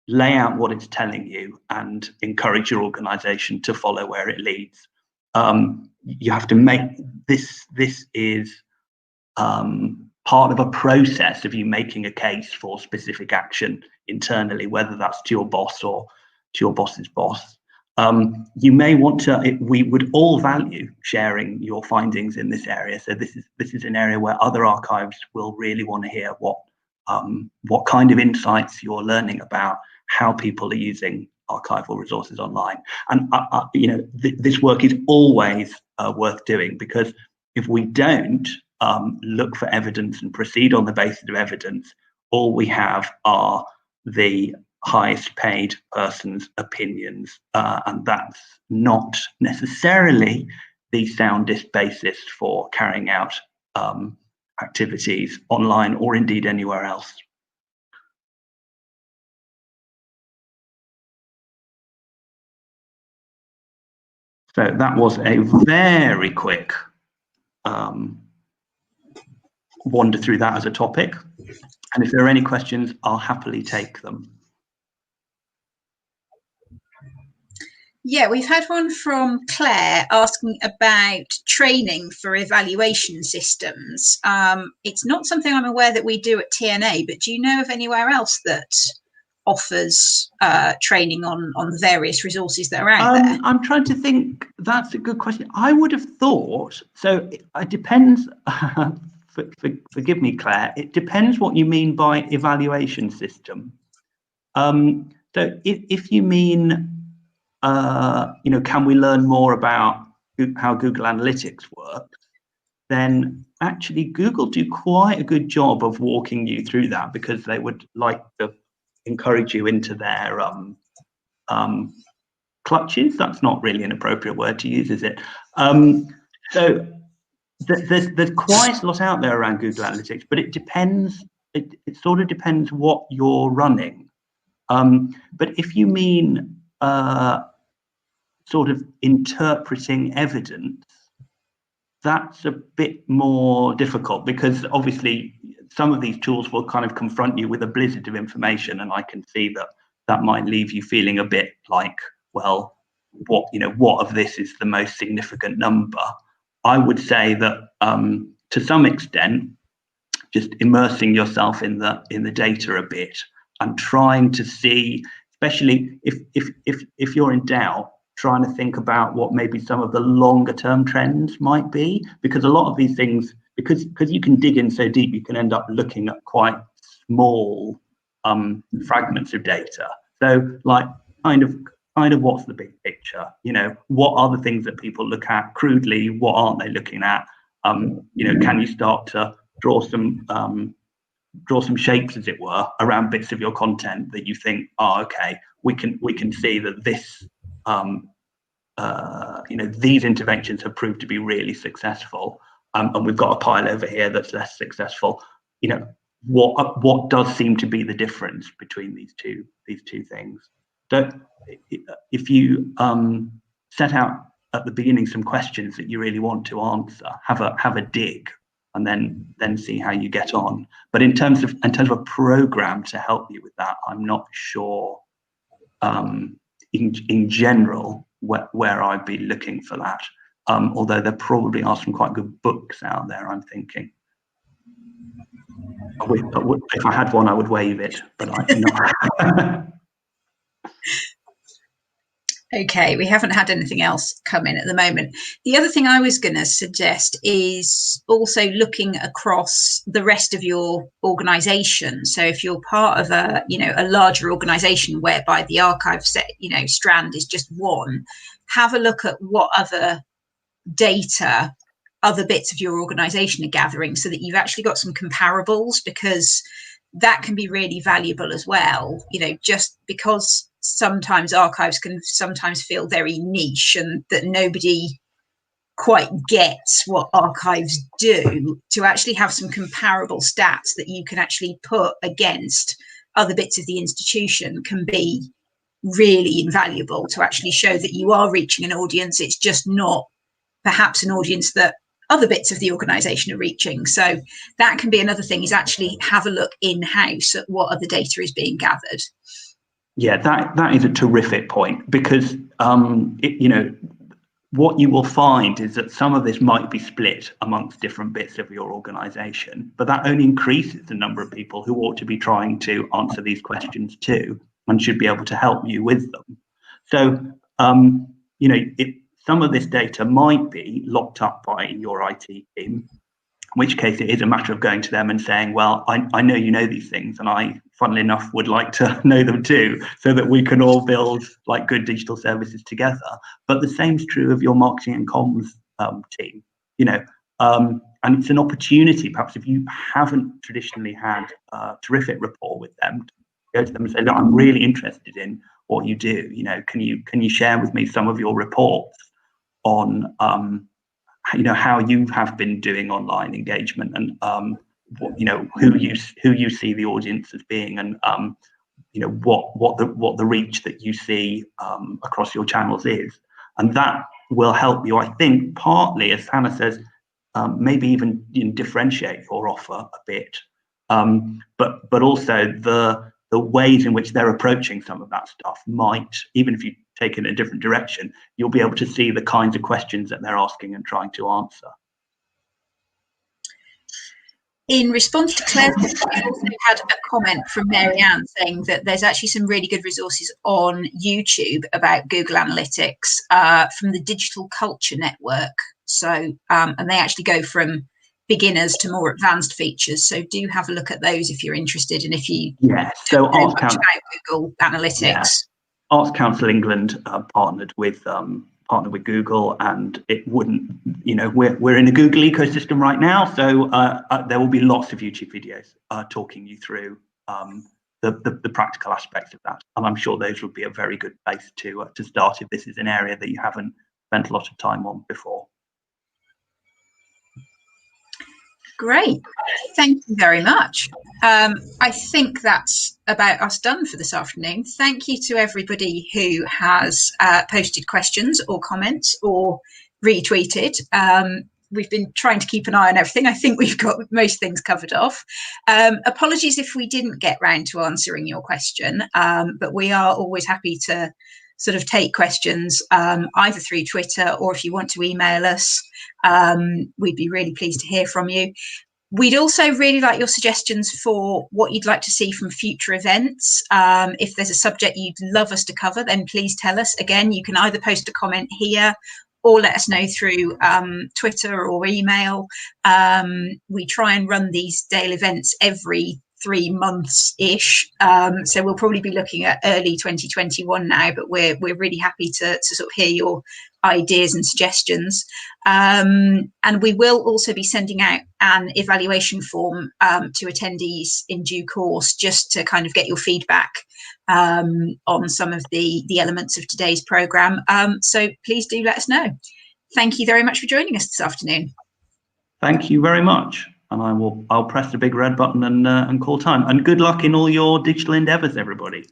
lay out what it's telling you, and encourage your organization to follow where it leads. You have to make this is part of a process of you making a case for specific action internally, whether that's to your boss or to your boss's boss. You may want to, we would all value sharing your findings in this area. So this is an area where other archives will really want to hear what kind of insights you're learning about how people are using archival resources online. And this work is always worth doing, because if we don't look for evidence and proceed on the basis of evidence, all we have are the highest paid person's opinions, and that's not necessarily the soundest basis for carrying out activities online or indeed anywhere else. So that was a very quick wander through that as a topic. And if there are any questions, I'll happily take them. Yeah, we've had one from Claire asking about training for evaluation systems. It's not something I'm aware that we do at TNA, but do you know of anywhere else that offers training on the various resources that are out there? I'm trying to think. That's a good question. I would have thought, so it depends, forgive me, Claire, it depends what you mean by evaluation system. So if you mean, can we learn more about how Google Analytics works, then actually Google do quite a good job of walking you through that, because they would like to encourage you into their clutches. That's not really an appropriate word to use, is it? So there's quite a lot out there around Google Analytics, but it depends. It sort of depends what you're running. But if you mean sort of interpreting evidence, that's a bit more difficult, because obviously some of these tools will kind of confront you with a blizzard of information, and I can see that that might leave you feeling a bit like, well, what of this is the most significant number? I would say that to some extent, just immersing yourself in the data a bit and trying to see, especially if you're in doubt, trying to think about what maybe some of the longer term trends might be, because a lot of these things, because you can dig in so deep, you can end up looking at quite small fragments of data. So like kind of what's the big picture? What are the things that people look at crudely? What aren't they looking at? Can you start to draw some shapes, as it were, around bits of your content that you think, okay, we can see that this these interventions have proved to be really successful, and we've got a pile over here that's less successful. What does seem to be the difference between these two things? So if you set out at the beginning some questions that you really want to answer, have a dig, and then see how you get on. But in terms of a program to help you with that, I'm not sure in general where I'd be looking for that. Although there probably are some quite good books out there, I'm thinking. If I had one, I would wave it, but I'm not. Okay, we haven't had anything else come in at the moment. The other thing I was going to suggest is also looking across the rest of your organisation. So if you're part of a larger organisation whereby the archive strand is just one, have a look at what other data other bits of your organisation are gathering, so that you've actually got some comparables, because that can be really valuable as well. Just because sometimes archives can sometimes feel very niche and that nobody quite gets what archives do, to actually have some comparable stats that you can actually put against other bits of the institution can be really invaluable, to actually show that you are reaching an audience. It's just not perhaps an audience that other bits of the organisation are reaching. So that can be another thing, is actually have a look in-house at what other data is being gathered. Yeah, that is a terrific point, because what you will find is that some of this might be split amongst different bits of your organisation, but that only increases the number of people who ought to be trying to answer these questions too, and should be able to help you with them. So some of this data might be locked up by your IT team, in which case it is a matter of going to them and saying, well, I know you know these things, and I, funnily enough, would like to know them too, so that we can all build like good digital services together. But the same is true of your marketing and comms team. And it's an opportunity, perhaps if you haven't traditionally had a terrific rapport with them, to go to them and say, look, I'm really interested in what you do. You know, can you share with me some of your reports on you know, how you have been doing online engagement, and what, you know, who you see the audience as being, and you know, what the reach that you see across your channels is. And that will help you, I think, partly, as Hannah says, maybe even differentiate your offer a bit, but also the ways in which they're approaching some of that stuff might, even if you take it in a different direction, you'll be able to see the kinds of questions that they're asking and trying to answer. In response to Claire's question, we also had a comment from Mary Ann saying that there's actually some really good resources on YouTube about Google Analytics from the Digital Culture Network. So, and they actually go from beginners to more advanced features. So do have a look at those if you're interested, and if you so don't know much about Google Analytics. Yeah. Arts Council England partnered with Google, and it wouldn't, you know, we're in a Google ecosystem right now, so there will be lots of YouTube videos talking you through the practical aspects of that, and I'm sure those would be a very good place to start if this is an area that you haven't spent a lot of time on before. Great, thank you very much. I think that's about us done for this afternoon. Thank you to everybody who has posted questions or comments or retweeted. We've been trying to keep an eye on everything. I think we've got most things covered off. Apologies if we didn't get round to answering your question, but we are always happy to sort of take questions either through Twitter, or if you want to email us, we'd be really pleased to hear from you. We'd also really like your suggestions for what you'd like to see from future events. If there's a subject you'd love us to cover, then please tell us. Again, you can either post a comment here or let us know through Twitter or email. We try and run these daily events every 3 months-ish. So we'll probably be looking at early 2021 now, but we're really happy to sort of hear your ideas and suggestions. And we will also be sending out an evaluation form to attendees in due course, just to kind of get your feedback on some of the elements of today's programme. So please do let us know. Thank you very much for joining us this afternoon. Thank you very much. And I'll press the big red button and call time. And good luck in all your digital endeavours, everybody.